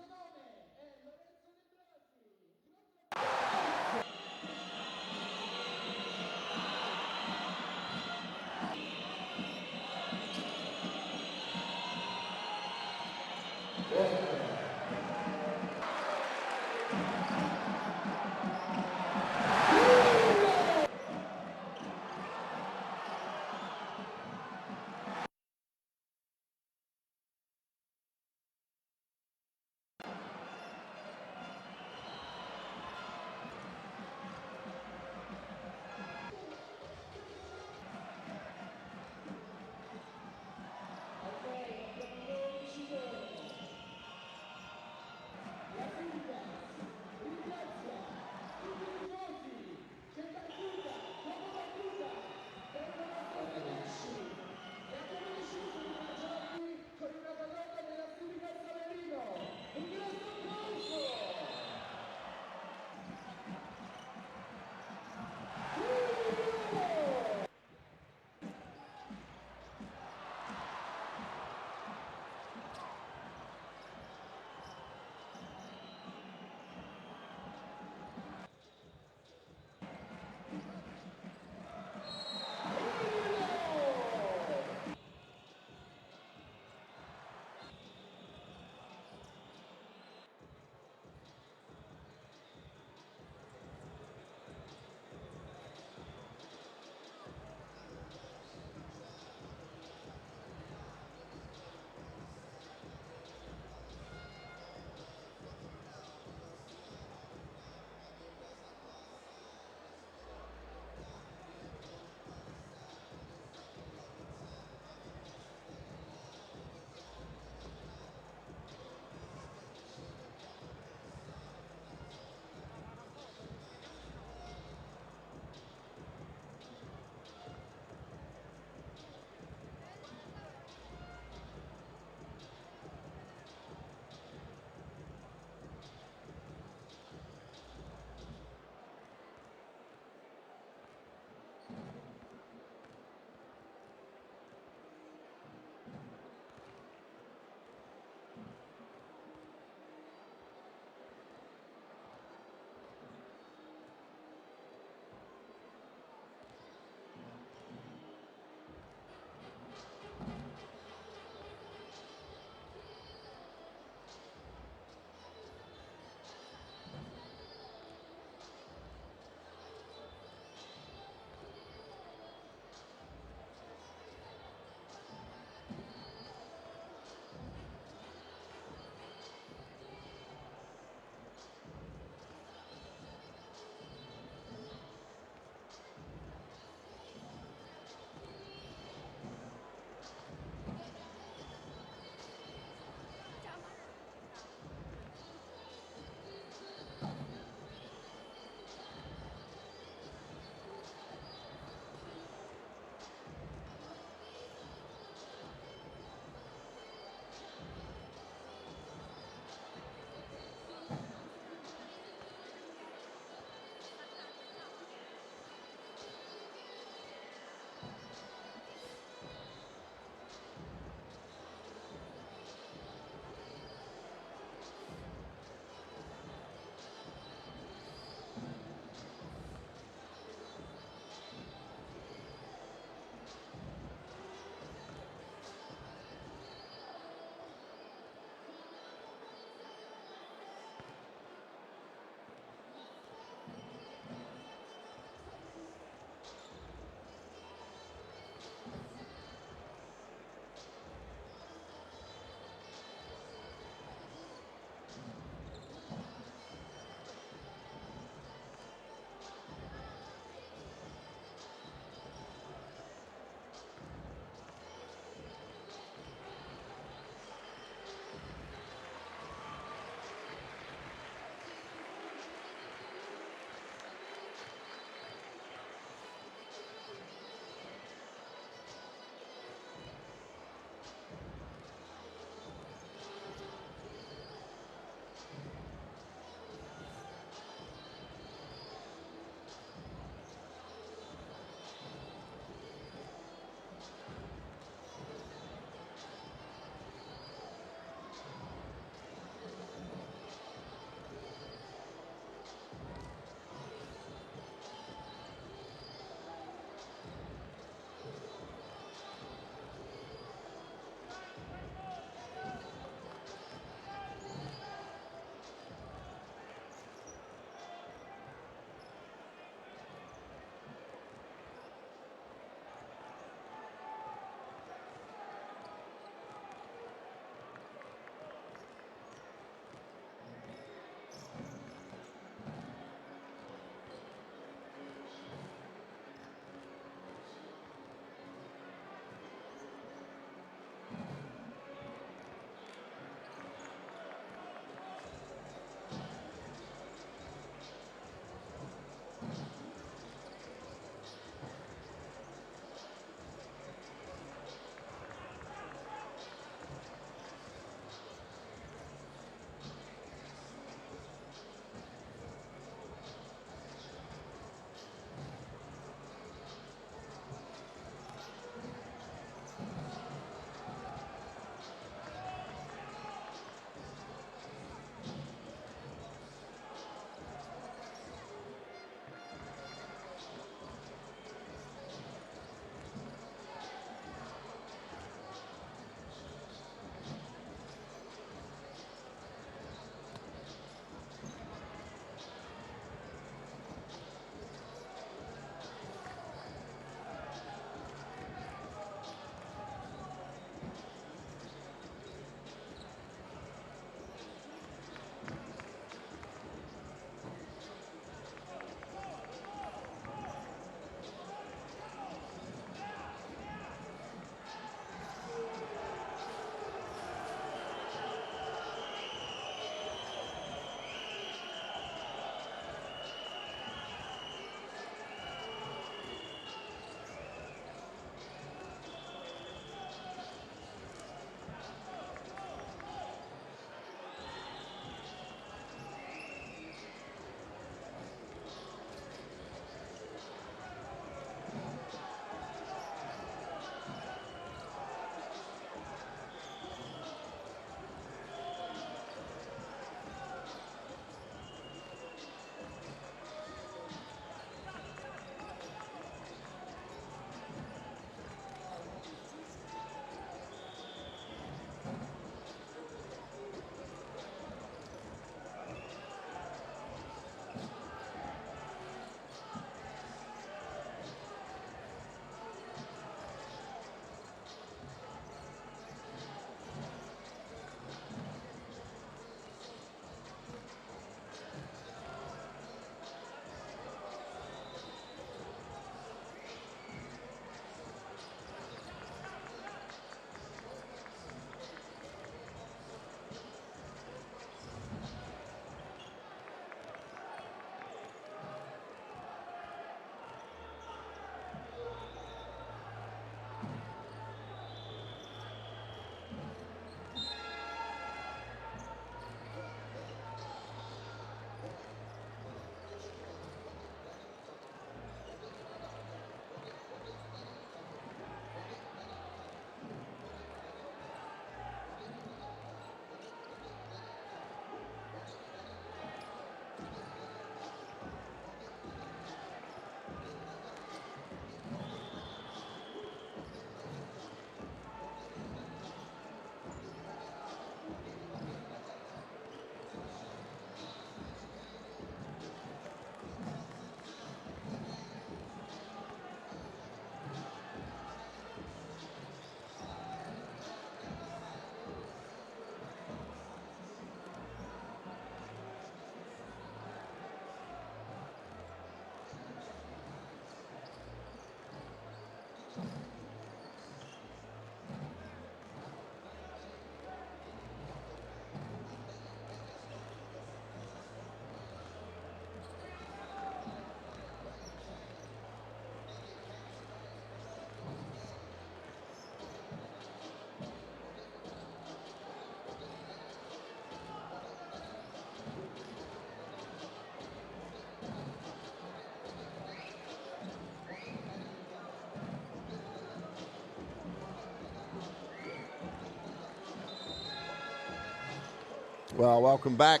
Well, welcome back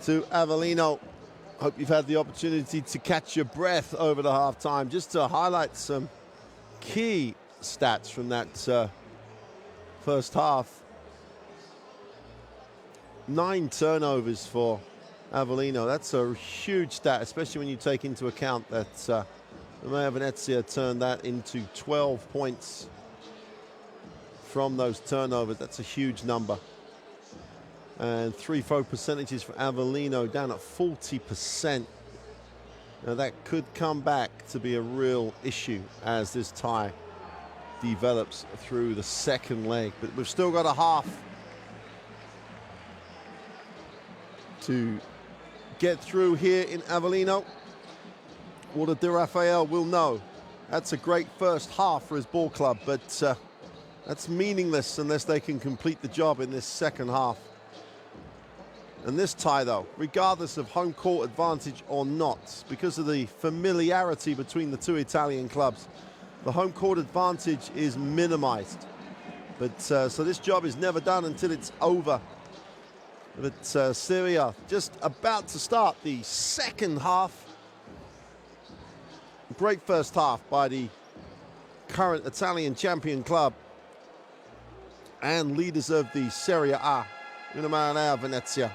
to Avellino. Hope you've had the opportunity to catch your breath over the halftime. Just to highlight some key stats from that first half. 9 turnovers for Avellino. That's a huge stat, especially when you take into account that Reyer Venezia turned that into 12 points from those turnovers. That's a huge number. And 3-throw percentages for Avellino down at 40%. Now that could come back to be a real issue as this tie develops through the second leg. But we've still got a half to get through here in Avellino. Walter Di Raphael will know that's a great first half for his ball club, but that's meaningless unless they can complete the job in this second half. And this tie, though, regardless of home court advantage or not, because of the familiarity between the two Italian clubs, the home court advantage is minimized. But so this job is never done until it's over. But Syria just about to start the second half. Great first half by the current Italian champion club and leaders of the Serie A, Umana Reyer Venezia.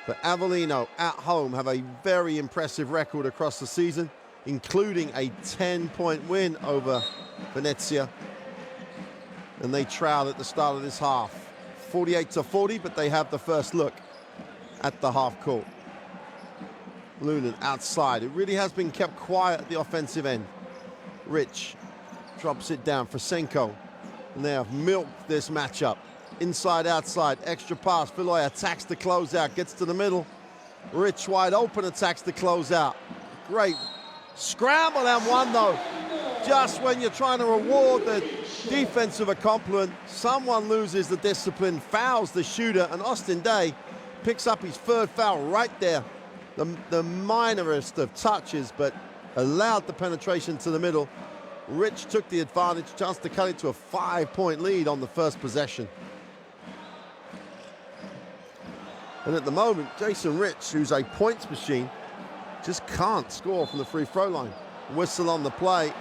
But Avellino at home have a very impressive record across the season, including a 10-point win over Venezia. And they trail at the start of this half, 48-40, but they have the first look at the half court. Lunan outside. It really has been kept quiet at the offensive end. Rich drops it down for Senko. And they have milked this matchup. Inside, outside, extra pass. Filoy attacks the closeout, gets to the middle. Rich wide open, attacks the closeout. Great scramble and one though. Just when you're trying to reward the defense of a compliment, someone loses the discipline, fouls the shooter, and Austin Day picks up his third foul right there. The minorest of touches, but allowed the penetration to the middle. Rich took the advantage, chance to cut it to a 5-point lead on the first possession. And at the moment, Jason Rich, who's a points machine, just can't score from the free throw line. Whistle on the play.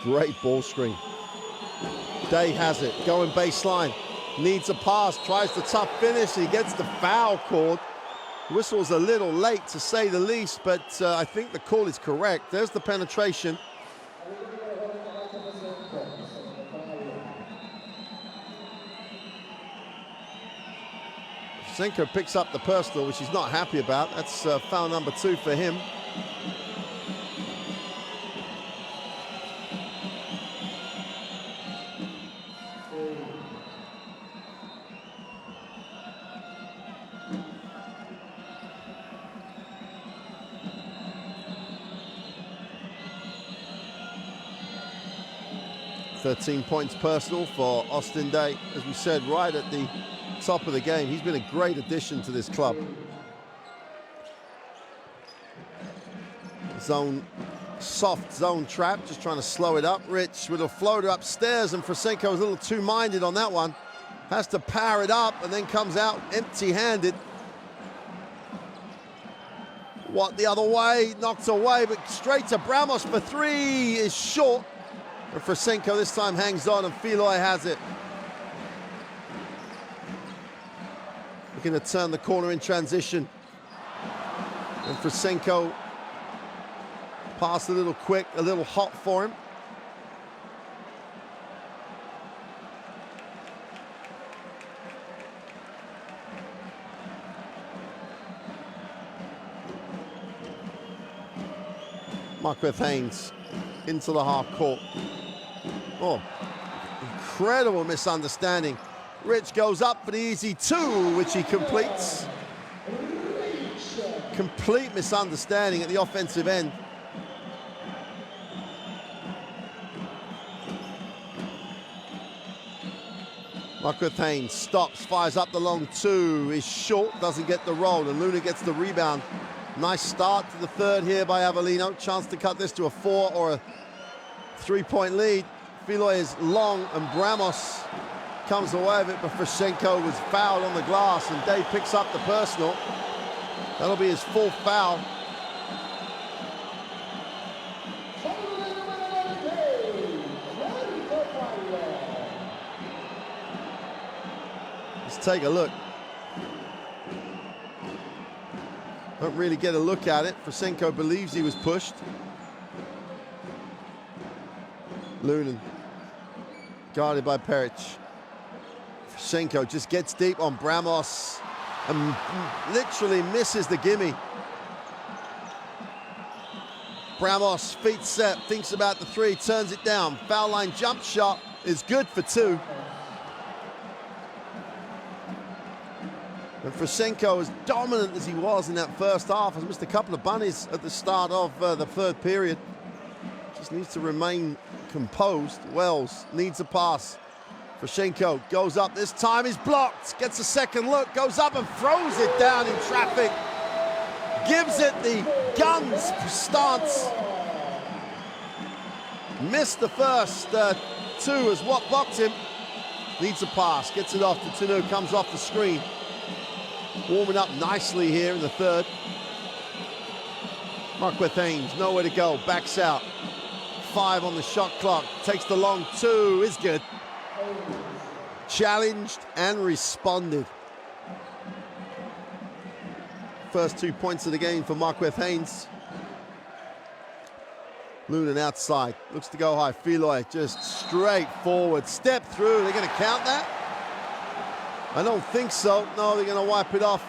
Great ball screen. Day has it, going baseline, needs a pass, tries the tough finish, he gets the foul called. Whistle's a little late to say the least, but I think the call is correct. There's the penetration. Senko picks up the personal, which he's not happy about. That's foul number 2 for him. .13 points personal for Austin Day. As we said right at the top of the game, he's been a great addition to this club. Soft zone trap, just trying to slow it up. Rich with a floater upstairs, and Frasenko was a little too minded on that one. Has to power it up and then comes out empty-handed. What the other way, knocked away, but straight to Bramos for 3 is short. And Frasenko this time hangs on, and Filoy has it. Looking to turn the corner in transition. And Frasenko passed a little quick, a little hot for him. Marquez Haynes into the half court. Oh, incredible misunderstanding. Rich goes up for the easy 2, which he completes. Complete misunderstanding at the offensive end. Marquez Haynes stops, fires up the long two, is short, doesn't get the roll, and Luna gets the rebound. Nice start to the third here by Avellino. Chance to cut this to a 4 or a 3-point lead. Filoy is long, and Bramos comes away with it, but Frashenko was fouled on the glass, and Dave picks up the personal. That'll be his 4th foul. Let's take a look. Don't really get a look at it. Frashenko believes he was pushed. Lunin, guarded by Peric. Frashenko just gets deep on Bramos and literally misses the gimme. Bramos, feet set, thinks about the 3, turns it down. Foul line jump shot is good for 2. And Frashenko, as dominant as he was in that first half, has missed a couple of bunnies at the start of the third period. Just needs to remain composed. Wells needs a pass. Frashenko goes up, this time is blocked, gets a second look, goes up and throws it down in traffic. Gives it the guns stance. Missed the first 2 as Watt blocked him. Needs a pass, gets it off to Tanu, comes off the screen. Warming up nicely here in the third. Marquez Haynes, nowhere to go, backs out. 5 on the shot clock, takes the long 2, is good. Challenged and responded. First 2 points of the game for Marquez Haynes. Lunin outside, looks to go high. Filoy just straight forward, step through. They're going to count that? I don't think so. No, they're going to wipe it off.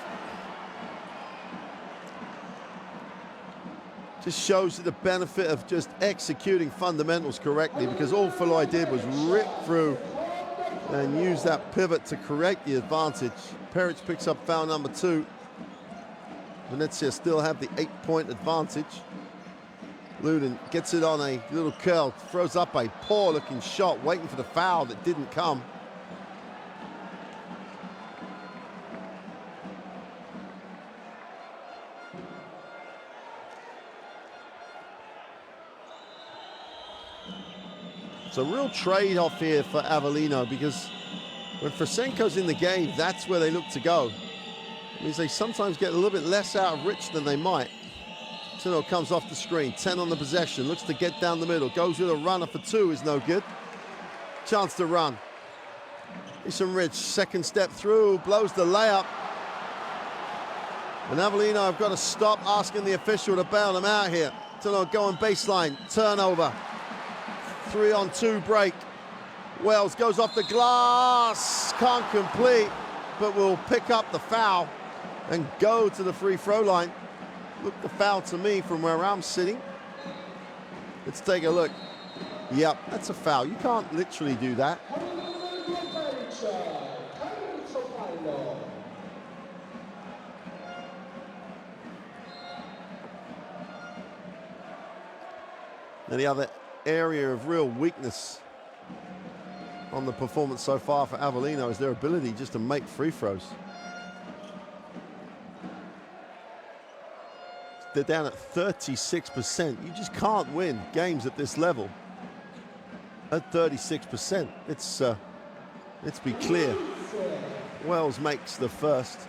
Just shows you the benefit of just executing fundamentals correctly, because all Filoy did was rip through and use that pivot to create the advantage. Peric picks up foul number 2. Venezia still have the 8-point advantage. Lunin gets it on a little curl, throws up a poor-looking shot, waiting for the foul that didn't come. It's a real trade-off here for Avellino, because when Frashenko's in the game, that's where they look to go. It means they sometimes get a little bit less out of Rich than they might. Tino comes off the screen, 10 on the possession, looks to get down the middle, goes with a runner for 2, is no good. Chance to run. Ethan Rich, second step through, blows the layup. And Avellino have got to stop asking the official to bail them out here. Tino going baseline, turnover. 3-on-2 break. Wells goes off the glass, can't complete, but will pick up the foul and go to the free throw line. Look the foul to me from where I'm sitting. Let's take a look. Yep, that's a foul. You can't literally do that. And the other area of real weakness on the performance so far for Avellino is their ability just to make free throws. They're down at 36%. You just can't win games at this level at 36%. Let's be clear. Wells makes the first.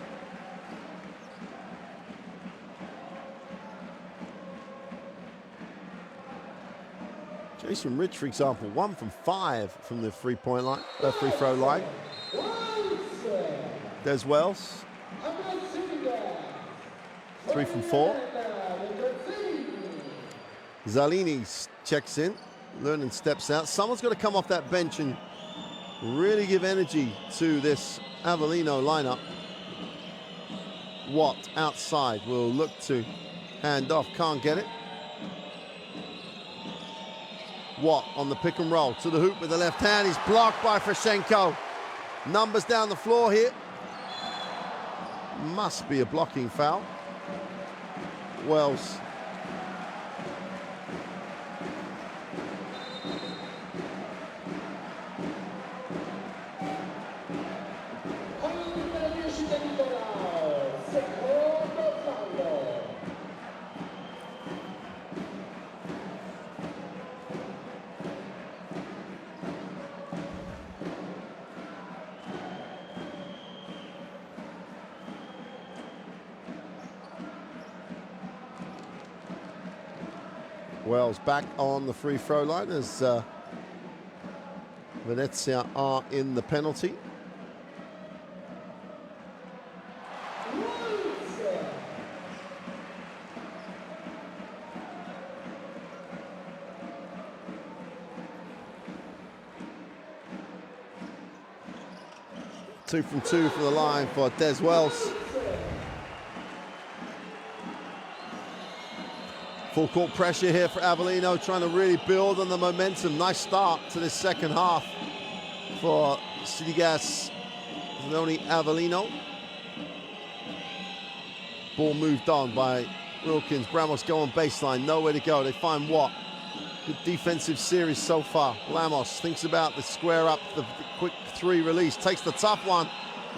Jason Rich, for example, 1 from 5 from the free throw line. There's Wells. 3 from 4. Zalini checks in. Lernan steps out. Someone's got to come off that bench and really give energy to this Avellino lineup. Watt outside will look to hand off. Can't get it. Watt on the pick and roll to the hoop with the left hand. He's blocked by Frashenko. Numbers down the floor here. Must be a blocking foul. Wells. Wells back on the free throw line as Venezia are in the penalty. Two from two from the line for Des Wells. Full court pressure here for Avellino, trying to really build on the momentum. Nice start to this second half for Sidigas Scandone Avellino. Ball moved on by Wilkins. Bramos go on baseline, nowhere to go. They find Watt. Good defensive series so far. Lamos thinks about the square up, the quick three release, takes the tough one,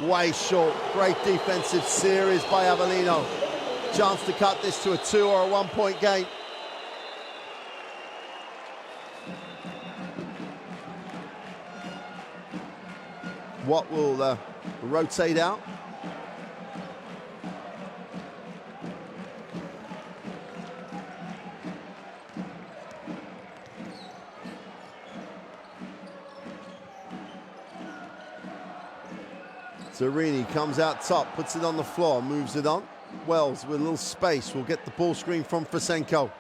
way short. Great defensive series by Avellino. Chance to cut this to a 2 or a 1 point game. Watt will rotate out. Zerini comes out top, puts it on the floor, moves it on. Wells with a little space will get the ball screen from Frasenko.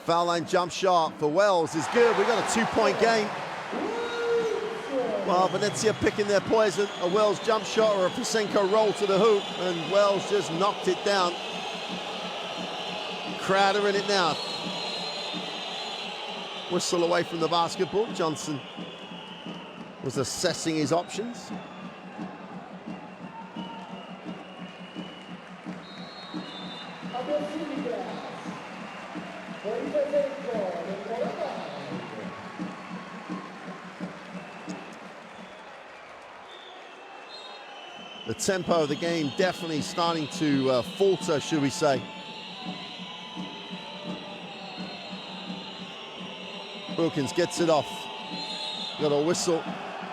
Foul line jump shot for Wells is good. We've got a 2 point game. Well, Venezia picking their poison. A Wells jump shot or a Frasenko roll to the hoop, and Wells just knocked it down. Crowder in it now. Whistle away from the basketball. Johnson was assessing his options. The tempo of the game definitely starting to falter, should we say. Wilkins gets it off. Got a whistle,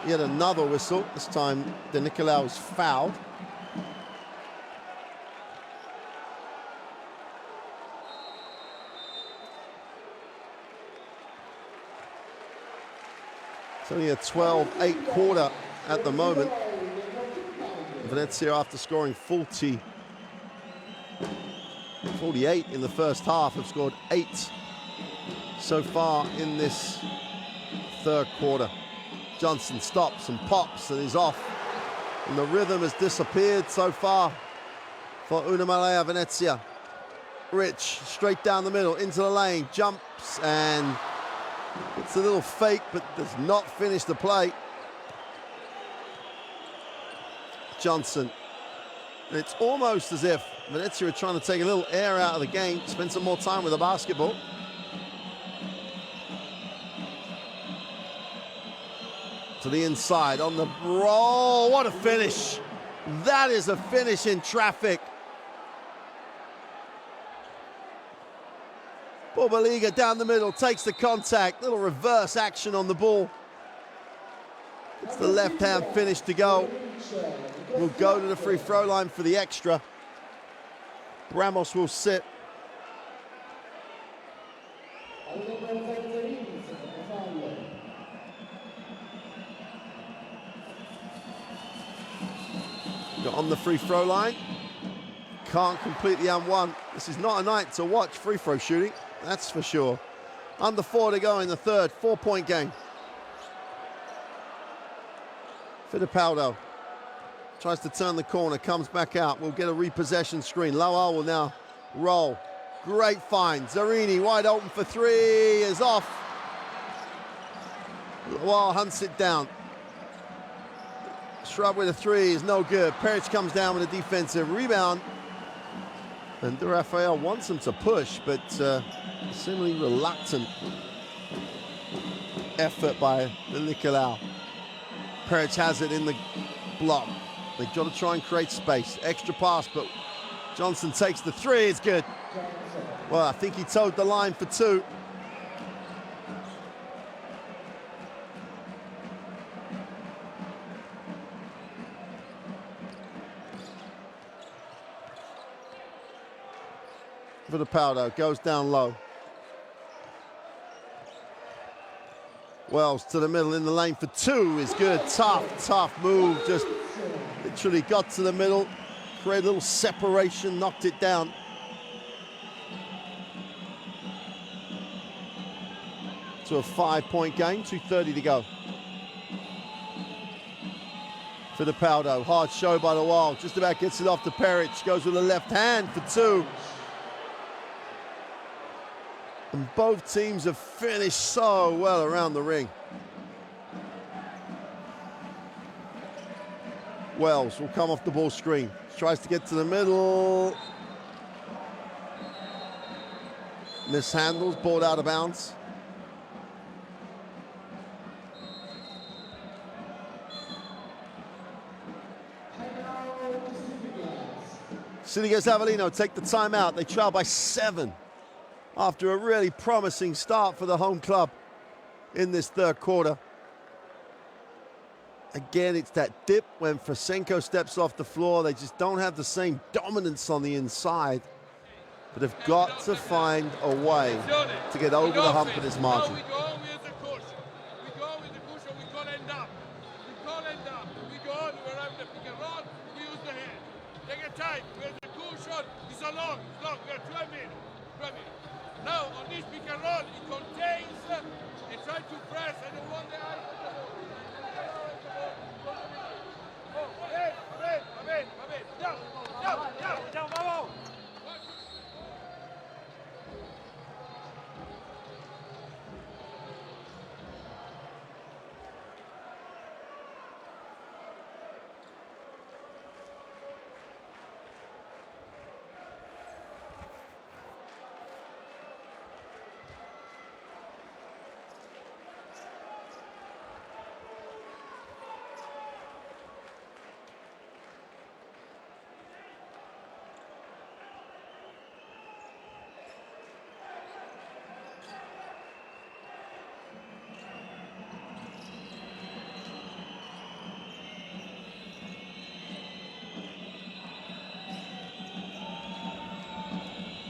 yet another whistle. This time De Nicolau is fouled. It's only a 12-8 quarter at the moment. Venezia, after scoring 48 in the first half, have scored 8 so far in this third quarter. Johnson stops and pops and is off. And the rhythm has disappeared so far for Umana Reyer Venezia. Rich, straight down the middle, into the lane, jumps and it's a little fake, but does not finish the play. Johnson. And it's almost as if Venezia are trying to take a little air out of the game, spend some more time with the basketball. To the inside on the roll. What a finish. That is a finish in traffic. Bobaliga down the middle, takes the contact, little reverse action on the ball. It's the left-hand finish to go. Will go to the free throw line for the extra. Ramos will sit. Got on the free throw line. Can't complete the and one. This is not a night to watch free throw shooting, that's for sure. Under 4 to go in the third, 4 point game. Fittipaldo tries to turn the corner, comes back out. We'll get a repossession screen. Lowell will now roll. Great find. Zerini wide open for three, is off. Lowell hunts it down. Shrub with a three is no good. Peric comes down with a defensive rebound. And De Rafael wants him to push, but seemingly reluctant effort by De Nicolau. Peric has it in the block. They've got to try and create space. Extra pass, but Johnson takes the three. It's good. Well, I think he towed the line for 2. Fittipaldo goes down low. Wells to the middle in the lane for two is good. Tough move. Just literally got to the middle, created a little separation, knocked it down. To a 5-point game, 2:30 to go. Fittipaldo, hard show by the Wild, just about gets it off to Peric, goes with the left hand for two. And both teams have finished so well around the ring. Wells will come off the ball screen, tries to get to the middle. Mishandles, ball out of bounds. Sidigas Avellino take the timeout. They trail by 7 after a really promising start for the home club in this third quarter. Again, it's that dip when Frasenko steps off the floor. They just don't have the same dominance on the inside, but they've got to find a way to get over the hump of this margin. We go with the cushion. We go with the cushion. We call end up. We call end up. We go on. We arrive the pick and roll. We use the hand. Take a time. Where's the cushion? It's a long. We have 12 minutes. 12 minutes. Now on this pick and roll, it contains and try to press. I don't want the eye on the ball. Oh, va bene. Ciao, vamos.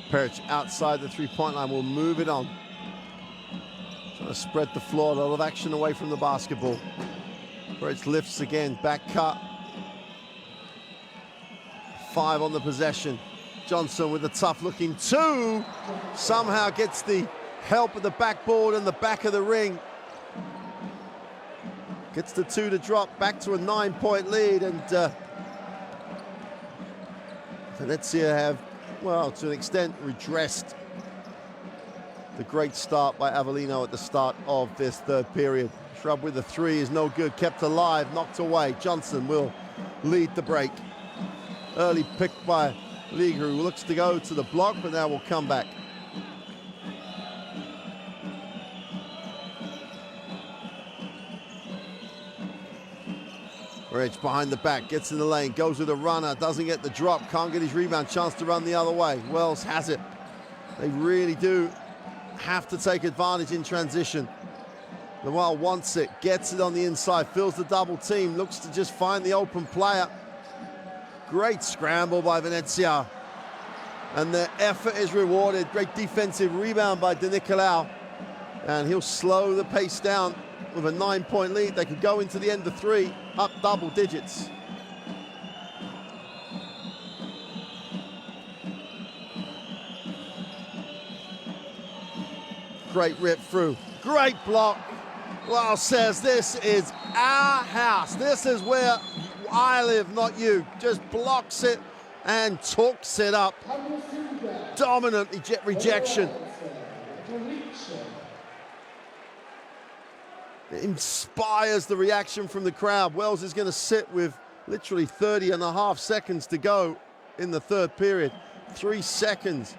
Peric outside the three-point line will move it on. Trying to spread the floor, a lot of action away from the basketball. Peric lifts again, back cut. 5 on the possession. Johnson with a tough-looking 2. Somehow gets the help of the backboard and the back of the ring. Gets the 2 to drop, back to a 9-point lead, and Venezia have, well, to an extent, redressed the great start by Avellino at the start of this third period. Shrub with the 3 is no good, kept alive, knocked away. Johnson will lead the break. Early pick by Liga, who looks to go to the block, but now will come back. Rich behind the back, gets in the lane, goes with a runner, doesn't get the drop, can't get his rebound, chance to run the other way. Wells has it. They really do have to take advantage in transition. The Wild wants it, gets it on the inside, fills the double team, looks to just find the open player. Great scramble by Venezia. And their effort is rewarded. Great defensive rebound by De Nicolau. And he'll slow the pace down with a 9-point lead. They could go into the end of 3, up double digits. Great rip through. Great block. Well, says this is our house. This is where I live, not you. Just blocks it and talks it up. Dominant rejection. It inspires the reaction from the crowd. Wells is going to sit with literally 30.5 seconds to go in the third period. 3 seconds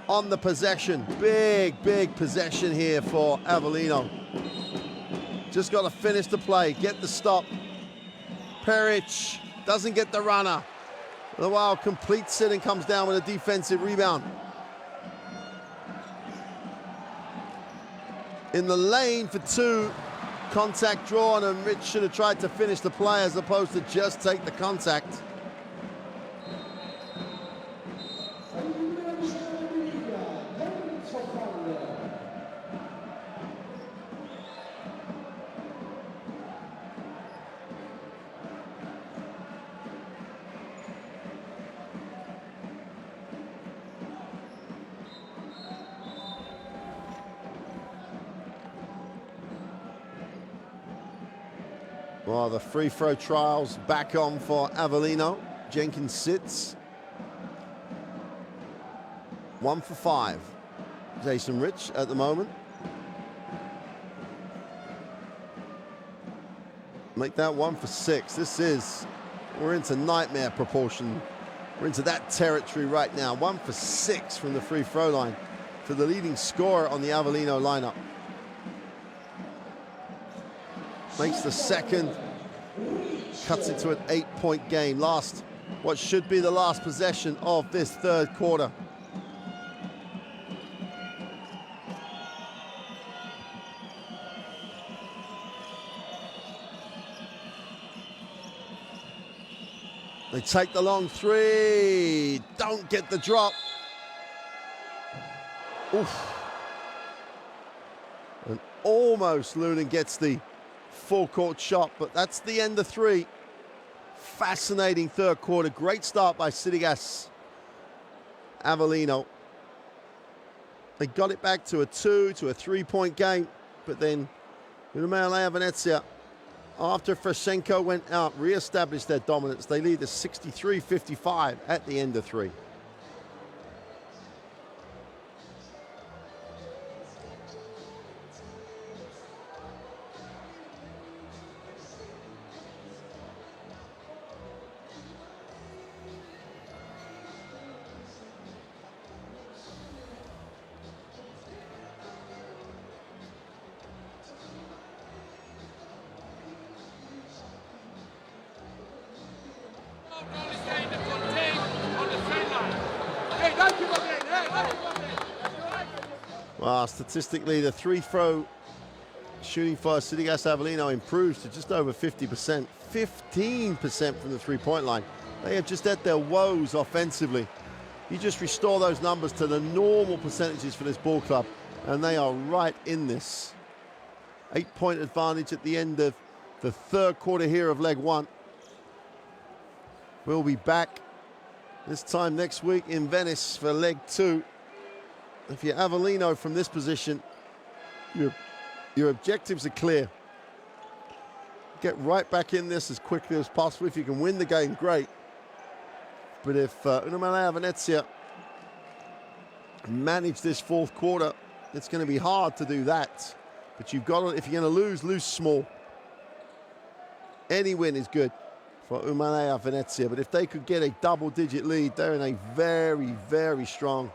on the possession. Big possession here for Avellino. Just got to finish the play, get the stop. Peric doesn't get the runner. The Wild completes it and comes down with a defensive rebound. In the lane for 2, contact drawn, and Rich should have tried to finish the play as opposed to just take the contact. Well, the free throw trials back on for Avellino. Jenkins sits. 1 for 5. Jason Rich at the moment. Make that 1 for 6. We're into nightmare proportion. We're into that territory right now. 1 for 6 from the free throw line for the leading scorer on the Avellino lineup. Makes the second, cuts it to an 8-point game. What should be the last possession of this third quarter. They take the long three. Don't get the drop. Oof. And almost Lunan gets the full court shot, but that's the end of 3. Fascinating third quarter. Great start by Sidigas Avellino. They got it back to a 2 to a 3-point game, but then Umana Reyer Venezia, after Frashenko went out, re-established their dominance. They lead the 63-55 at the end of 3. Well, statistically, the three-throw shooting for Sidigas Avellino improves to just over 50%. 15% from the three-point line. They are just at their woes offensively. You just restore those numbers to the normal percentages for this ball club, and they are right in this. 8-point advantage at the end of the third quarter here of leg 1. We'll be back this time next week in Venice for leg 2. If you're Avellino from this position, your objectives are clear. Get right back in this as quickly as possible. If you can win the game, great. But if Umana Reyer Venezia manage this fourth quarter, it's going to be hard to do that. But you've got to, if you're going to lose small. Any win is good for Umana Reyer Venezia. But if they could get a double-digit lead, they're in a very, very strong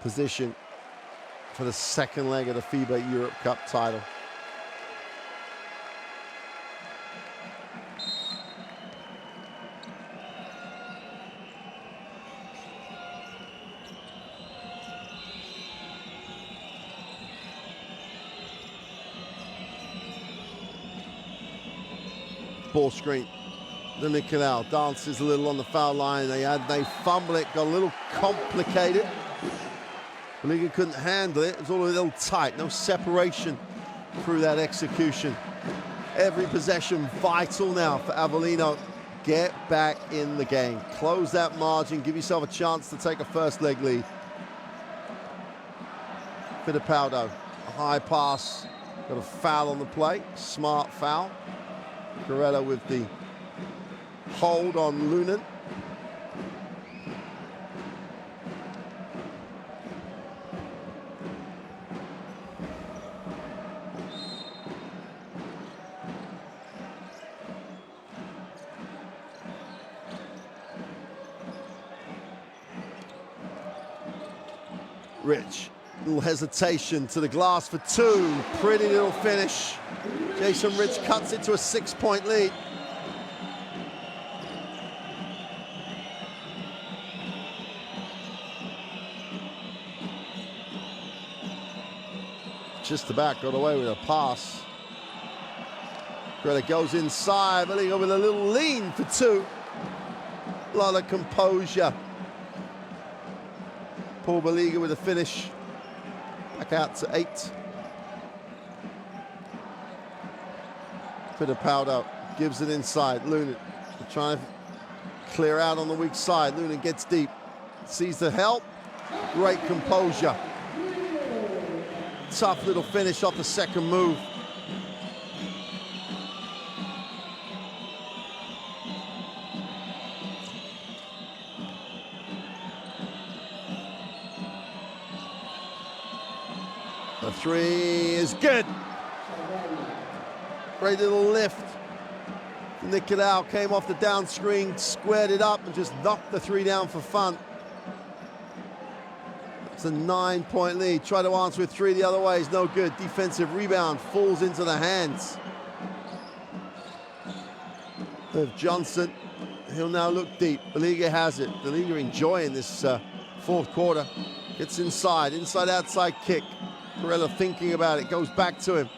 position for the second leg of the FIBA Europe Cup title. Ball screen. The Nicolau dances a little on the foul line. They fumble it, got a little complicated. The league couldn't handle it. It was all a little tight. No separation through that execution. Every possession vital now for Avellino. Get back in the game. Close that margin. Give yourself a chance to take a first leg lead. Fittipaldo, a high pass. Got a foul on the play. Smart foul. Corella with the hold on Lunan. Rich, little hesitation to the glass for 2. Pretty little finish. Jason Rich cuts it to a 6-point lead. Just about got away with a pass. Greta goes inside, Avellino with a little lean for 2. A lot of composure. Paul Baliga with a finish. Back out to 8. Fittipaldo gives it inside. Lunan trying to clear out on the weak side. Lunan gets deep. Sees the help. Great composure. Tough little finish off the second move. The three is good. Great little lift. Nick it out, came off the down screen, squared it up, and just knocked the three down for fun. It's a 9-point lead. Try to answer with three the other way is no good. Defensive rebound falls into the hands of Johnson. He'll now look deep. The Liga has it. The Liga enjoying this fourth quarter. Gets inside, outside kick. Corella thinking about it, goes back to him.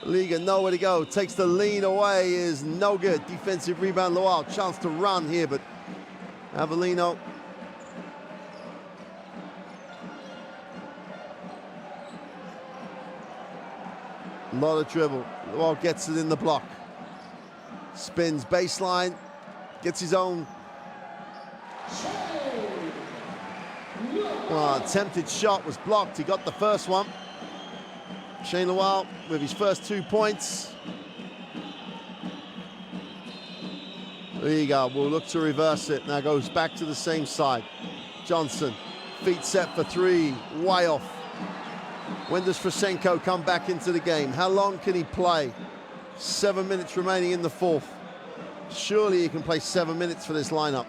The Liga nowhere to go. Takes the lean away, is no good. Defensive rebound, Lowell. Chance to run here, but Avellino. A lot of dribble. Lowell gets it in the block. Spins baseline. Gets his own attempted shot was blocked. He got the first one. Shane Lowell with his first 2 points. Liga will look to reverse it. Now goes back to the same side. Johnson, feet set for three, way off. When does Frasenko come back into the game? How long can he play? 7 minutes remaining in the fourth. Surely he can play 7 minutes for this lineup.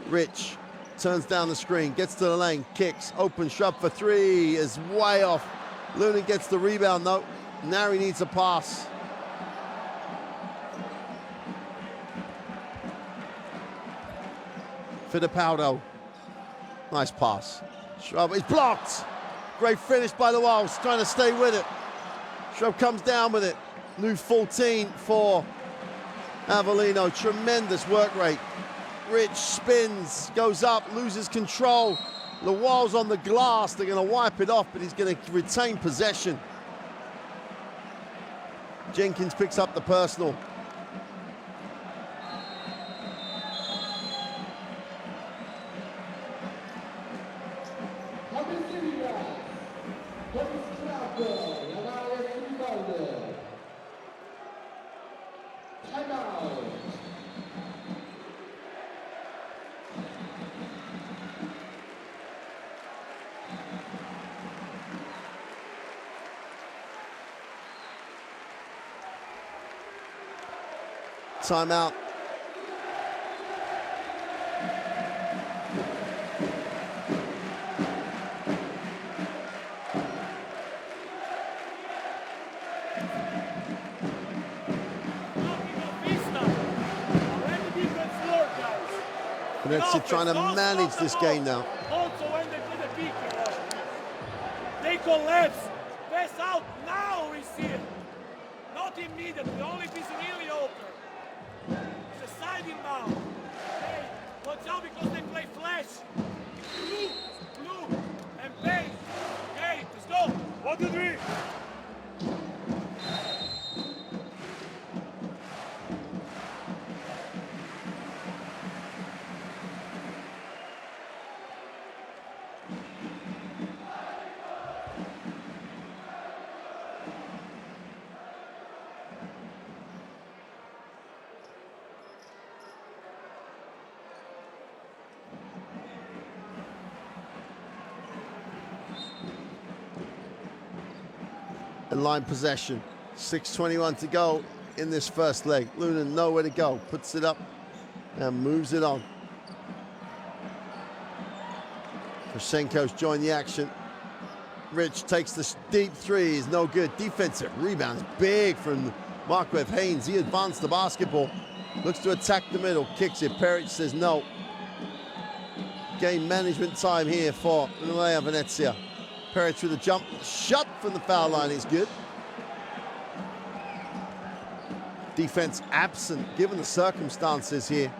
Rich turns down the screen, gets to the lane, kicks, open shot for three, is way off. Lunan gets the rebound though. Now he needs a pass. Fittipaldo, nice pass. Shrub is blocked. Great finish by the Wolves, trying to stay with it. Shrub comes down with it. New 14 for Avellino, tremendous work rate. Rich spins, goes up, loses control. The wall's on the glass. They're going to wipe it off, but he's going to retain possession. Jenkins picks up the personal. Timeout. Venezia trying to manage this game now. Also when they do the pick, they collapse. Pass out now, receive. Not immediately, only if it's really open. It's a side inbound. Hey, watch out because they play flash. Blue, and bang. Okay, let's go. 1, 2, 3. And line possession. 6:21 to go in this first leg. Lunan nowhere to go. Puts it up and moves it on. Frasenko's joined the action. Rich takes the deep three. Is no good. Defensive rebounds big from Markwev Haynes. He advanced the basketball. Looks to attack the middle. Kicks it. Peric says no. Game management time here for Umana Reyer Venezia. Peric with a jump shot from the foul line is good. Defense absent given the circumstances here.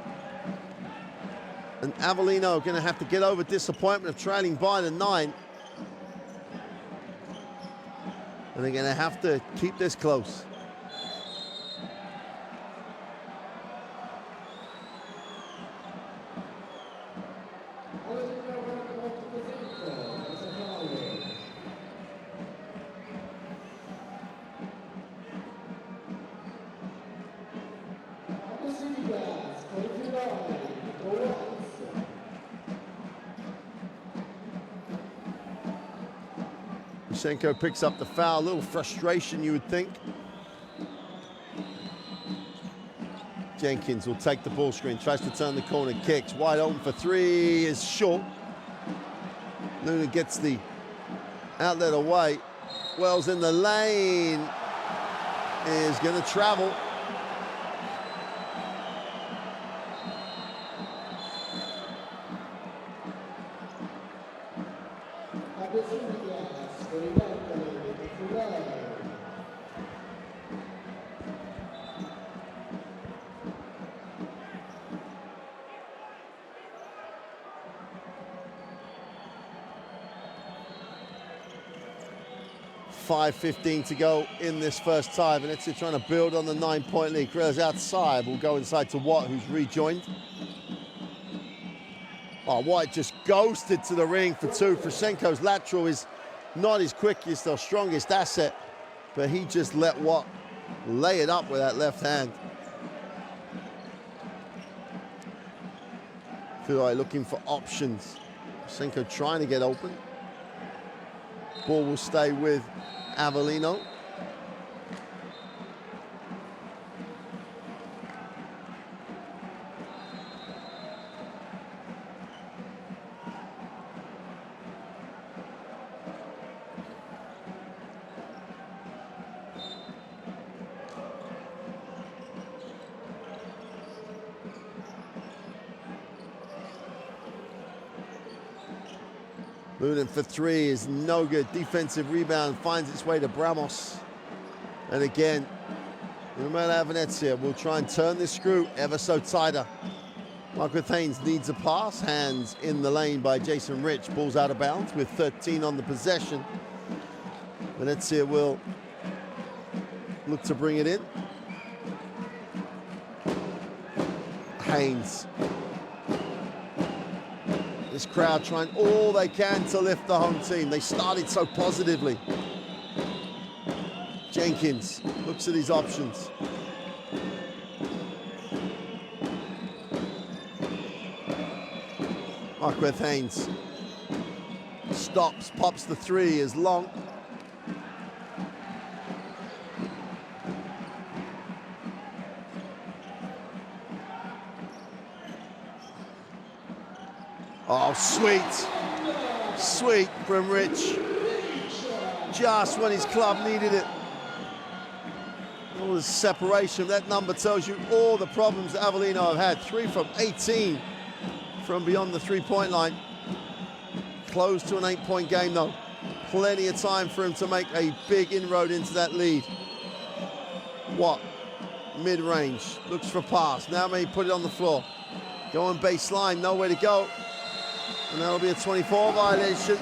And Avellino going to have to get over disappointment of trailing by the 9. And they're going to have to keep this close. Schenko picks up the foul. A little frustration, you would think. Jenkins will take the ball screen, tries to turn the corner, kicks. Wide open for three, is short. Luna gets the outlet away. Wells in the lane, is going to travel. .5:15 to go in this first tie. Venezia trying to build on the 9-point lead. Carrella's outside. Will go inside to Watt, who's rejoined. Oh, White just ghosted to the ring for two. Frashenko's lateral is not his quickest or strongest asset, but he just let Watt lay it up with that left hand. Feel like looking for options. Frashenko trying to get open. Ball will stay with Avellino. Lunin for three is no good. Defensive rebound finds its way to Bramos. And again, Umana Venezia will try and turn this screw ever so tighter. Michael Thanes needs a pass. Hands in the lane by Jason Rich. Ball's out of bounds with 13 on the possession. Venezia will look to bring it in. Haynes. This crowd trying all they can to lift the home team. They started so positively. Jenkins looks at his options. Marquez Haynes stops, pops the three, is long. Oh, sweet. Sweet from Rich. Just when his club needed it. All the separation. That number tells you all the problems that Avellino have had. 3 from 18 from beyond the three-point line. Close to an 8-point game, though. Plenty of time for him to make a big inroad into that lead. Watt, mid-range, looks for a pass. Now may put it on the floor. Going baseline, nowhere to go. And that'll be a 24 violation.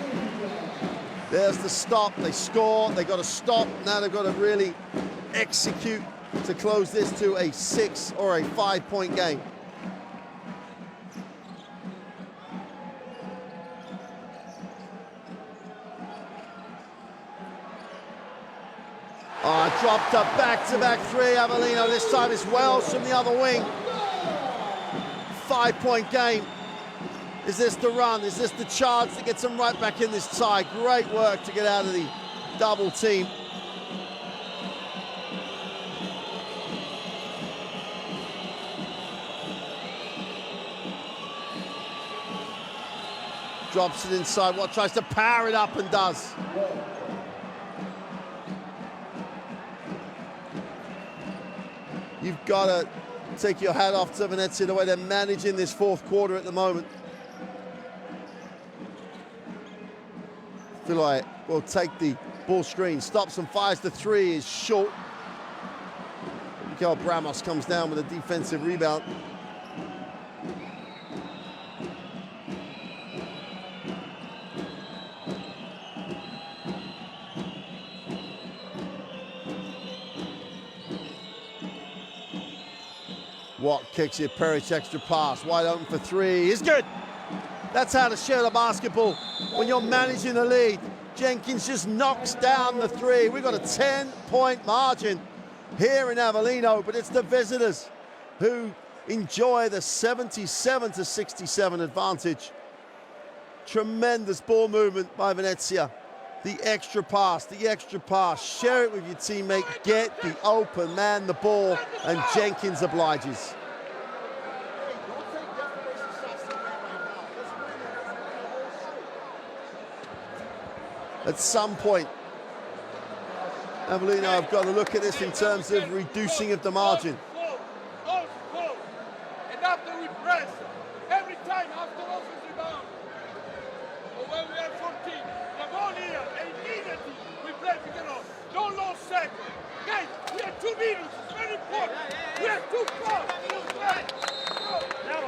There's the stop. They score. They got to stop. Now they've got to really execute to close this to a 6 or a 5-point game. Oh, dropped a back-to-back three. Avellino. This time it's Wells from the other wing. 5-point game. Is this the run? Is this the charge that gets them right back in this tie? Great work to get out of the double team. Drops it inside. Watt tries to power it up and does. You've got to take your hat off to Venezia, the way they're managing this fourth quarter at the moment. Philoy will take the ball screen, stops and fires the three, is short. Miguel Bramos comes down with a defensive rebound. Watt kicks it, Peric extra pass, wide open for three, is good. That's how to share the basketball when you're managing the lead. Jenkins just knocks down the three. We've got a 10-point margin here in Avellino, but it's the visitors who enjoy the 77-67 advantage. Tremendous ball movement by Venezia. The extra pass, share it with your teammate, get the open man the ball, and Jenkins obliges. At some point, Avellino have got to look at this in terms of reducing of the margin. And after we press, every time after offensive rebound, or when we are 14, the ball here, and immediately we play pick and roll. Don't lose second. Guys, we have 2 minutes, it's very important. We have 2 fouls.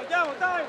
Down.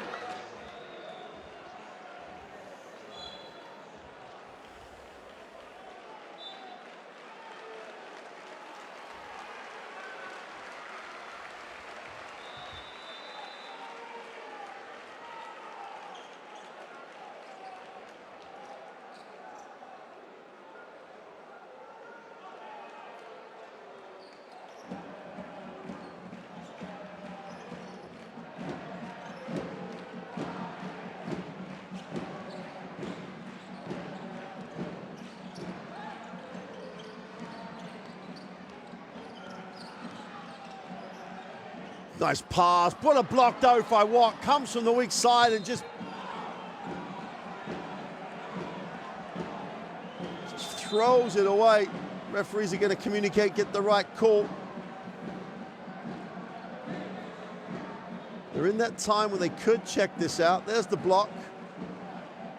Nice pass, put a block though by Watt, comes from the weak side and just throws it away. Referees are going to communicate, get the right call. They're in that time when they could check this out. There's the block.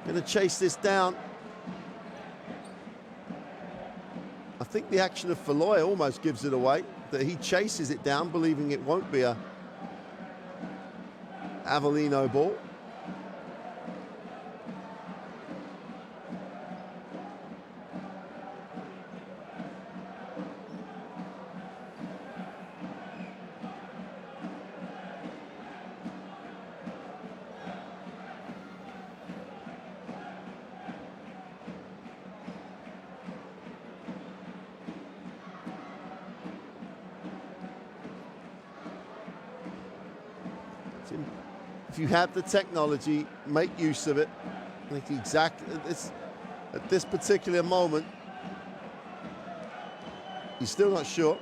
Going to chase this down. I think the action of Feloy almost gives it away, that he chases it down, believing it won't be a Avellino ball. If you have the technology, make use of it. I think exactly at this particular moment, he's still not sure.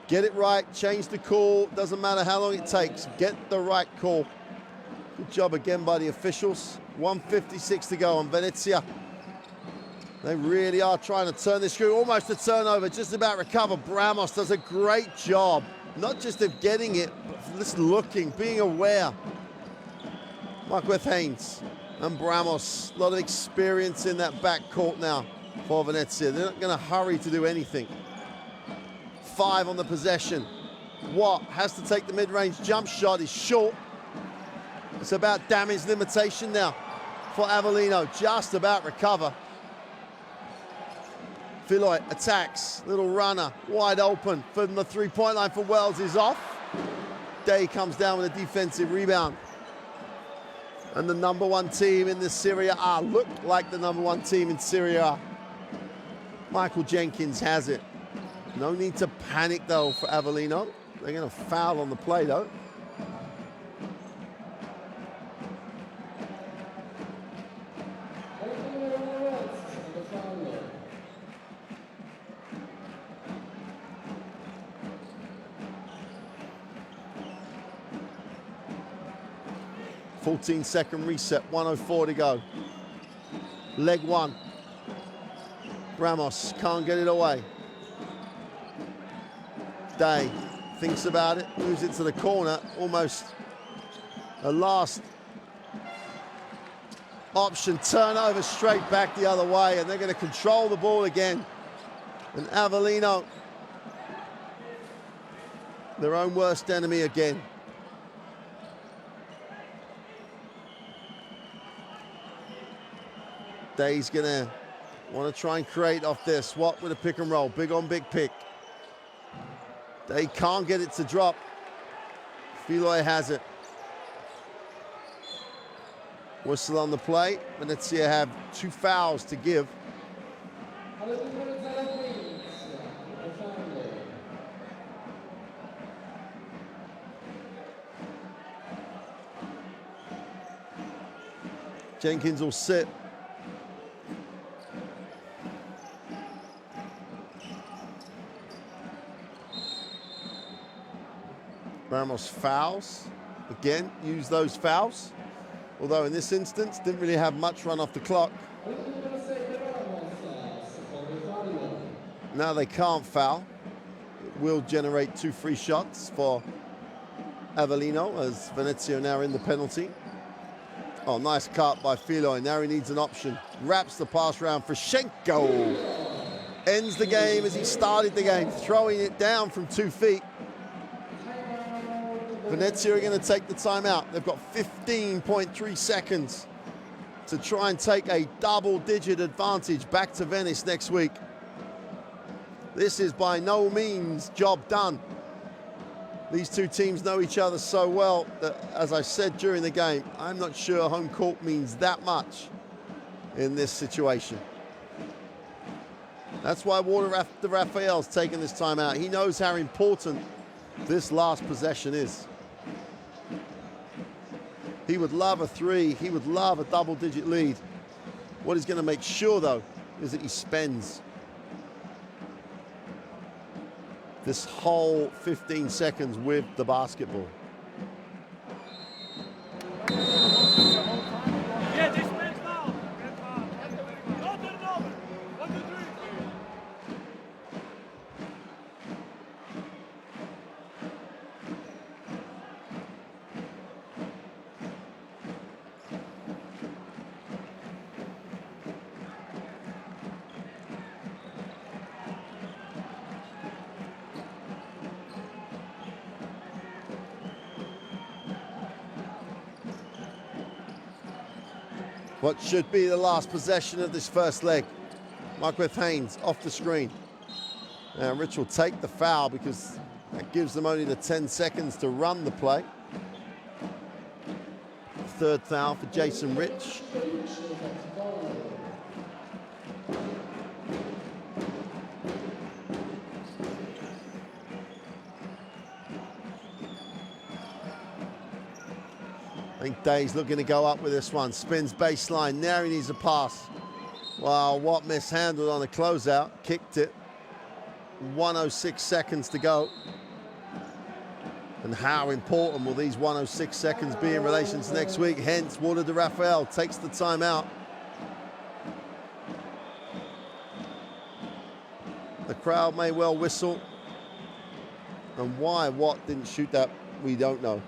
Get it right, change the call. Doesn't matter how long it takes. Get the right call. Good job again by the officials. 1:56 to go on Venezia. They really are trying to turn this screw. Almost a turnover, just about recover. Bramos does a great job, not just of getting it, but just looking, being aware. Marquez Haynes and Bramos, a lot of experience in that backcourt now for Venezia. They're not going to hurry to do anything. 5 on the possession. Watt has to take the mid-range jump shot. He's short. It's about damage limitation now for Avellino. Just about recover. Feloy attacks, little runner, wide open from the three-point line for Wells is off. Day comes down with a defensive rebound. And the #1 team in the Serie A look like the #1 team in Serie A. Michael Jenkins has it. No need to panic though for Avellino. They're going to foul on the play though. Second reset, 1:04 to go. Leg one. Ramos can't get it away. Day thinks about it, moves it to the corner, almost a last option. Turnover straight back the other way, and they're going to control the ball again. And Avellino, their own worst enemy again. Day's gonna want to try and create off this. Watt with a pick and roll, big on big pick. Day can't get it to drop. Feloy has it. Whistle on the play. Venezia have 2 fouls to give. Jenkins will sit. Ramos fouls. Again, use those fouls. Although in this instance, didn't really have much run off the clock. Now they can't foul. It will generate 2 free shots for Avellino as Venezia now in the penalty. Oh, nice cut by Filo. Now he needs an option. Wraps the pass round for Schenko. Ends the game as he started the game, throwing it down from 2 feet. Venezia are going to take the timeout. They've got 15.3 seconds to try and take a double-digit advantage back to Venice next week. This is by no means job done. These two teams know each other so well that, as I said during the game, I'm not sure home court means that much in this situation. That's why Walter de Raphael's taken this timeout. He knows how important this last possession is. He would love a 3. He would love a double-digit lead. What he's going to make sure, though, is that he spends this whole 15 seconds with the basketball. Yeah, they spent now. No turnover. 1, 2, 3. What should be the last possession of this first leg. Marquez Haynes off the screen. And Rich will take the foul because that gives them only the 10 seconds to run the play. Third foul for Jason Rich. I think Day's looking to go up with this one. Spins baseline. Now he needs a pass. Wow, what mishandled on the closeout. Kicked it. 106 seconds to go. And how important will these 106 seconds be in relation to next week? Hence, Walter de Raphael takes the timeout. The crowd may well whistle. And why Watt didn't shoot that, we don't know.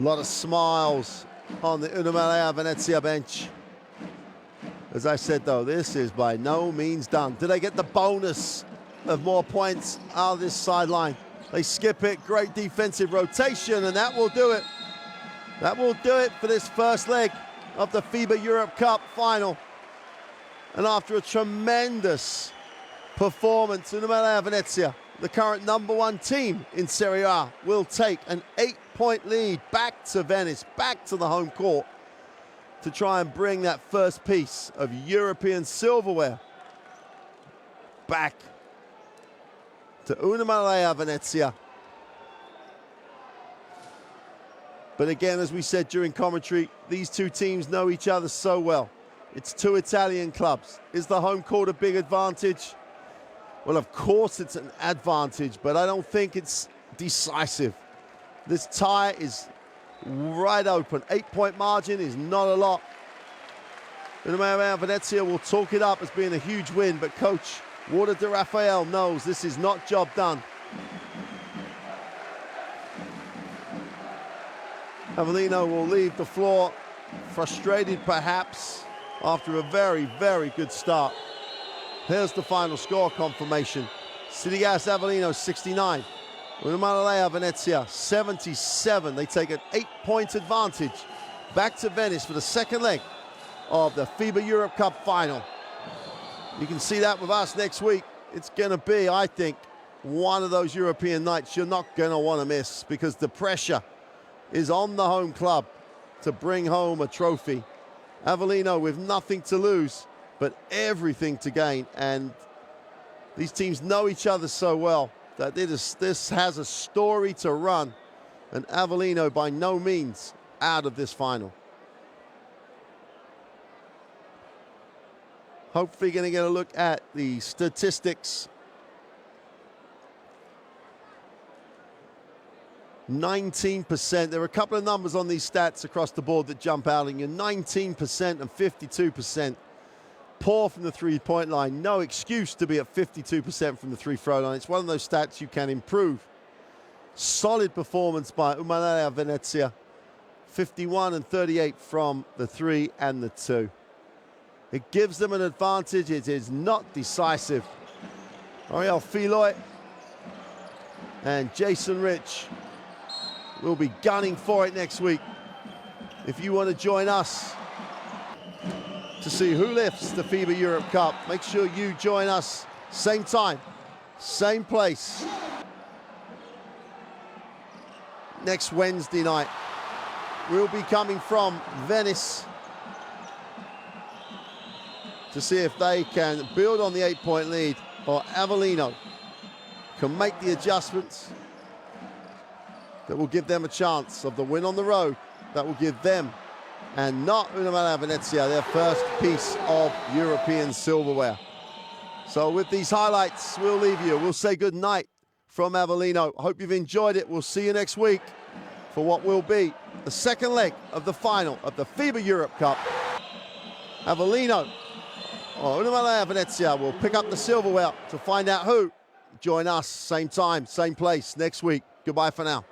A lot of smiles on the Umana Reyer Venezia bench. As I said, though, this is by no means done. Do they get the bonus of more points out of this sideline? They skip it. Great defensive rotation, and that will do it. That will do it for this first leg of the FIBA Europe Cup final. And after a tremendous performance, Umana Reyer Venezia, the current #1 team in Serie A, will take an 8-point lead back to Venice, back to the home court, to try and bring that first piece of European silverware back to Umana Reyer Venezia. But again, as we said during commentary, these two teams know each other so well. It's two Italian clubs. Is the home court a big advantage? Well, of course it's an advantage, but I don't think it's decisive. This tie is right open. 8-point margin is not a lot. Umana Reyer Venezia will talk it up as being a huge win, but Coach Walter de Raphael knows this is not job done. Avellino will leave the floor, frustrated perhaps, after a very, very good start. Here's the final score confirmation. Sidigas Avellino, 69. Umana Reyer Venezia, 77. They take an 8-point advantage back to Venice for the second leg of the FIBA Europe Cup final. You can see that with us next week. It's going to be, I think, one of those European nights you're not going to want to miss, because the pressure is on the home club to bring home a trophy. Avellino with nothing to lose, but everything to gain. And these teams know each other so well that this has a story to run. And Avellino by no means out of this final. Hopefully going to get a look at the statistics. 19%. There are a couple of numbers on these stats across the board that jump out at you. 19% and 52%. Poor from the three-point line. No excuse to be at 52% from the free-throw line. It's one of those stats you can improve. Solid performance by Umana Reyer Venezia. 51 and 38 from the 3 and the 2. It gives them an advantage. It is not decisive. Ariel Filoy and Jason Rich will be gunning for it next week. If you want to join us to see who lifts the FIBA Europe Cup, make sure you join us. Same time, same place. Next Wednesday night. We'll be coming from Venice to see if they can build on the 8-point lead, or Avellino can make the adjustments that will give them a chance of the win on the road. That will give them, and not Umana Reyer Venezia, their first piece of European silverware. So with these highlights, we'll leave you. We'll say good night from Avellino. Hope you've enjoyed it. We'll see you next week for what will be the second leg of the final of the FIBA Europe Cup. Avellino or Umana Reyer Venezia will pick up the silverware. To find out who, join us, same time, same place next week. Goodbye for now.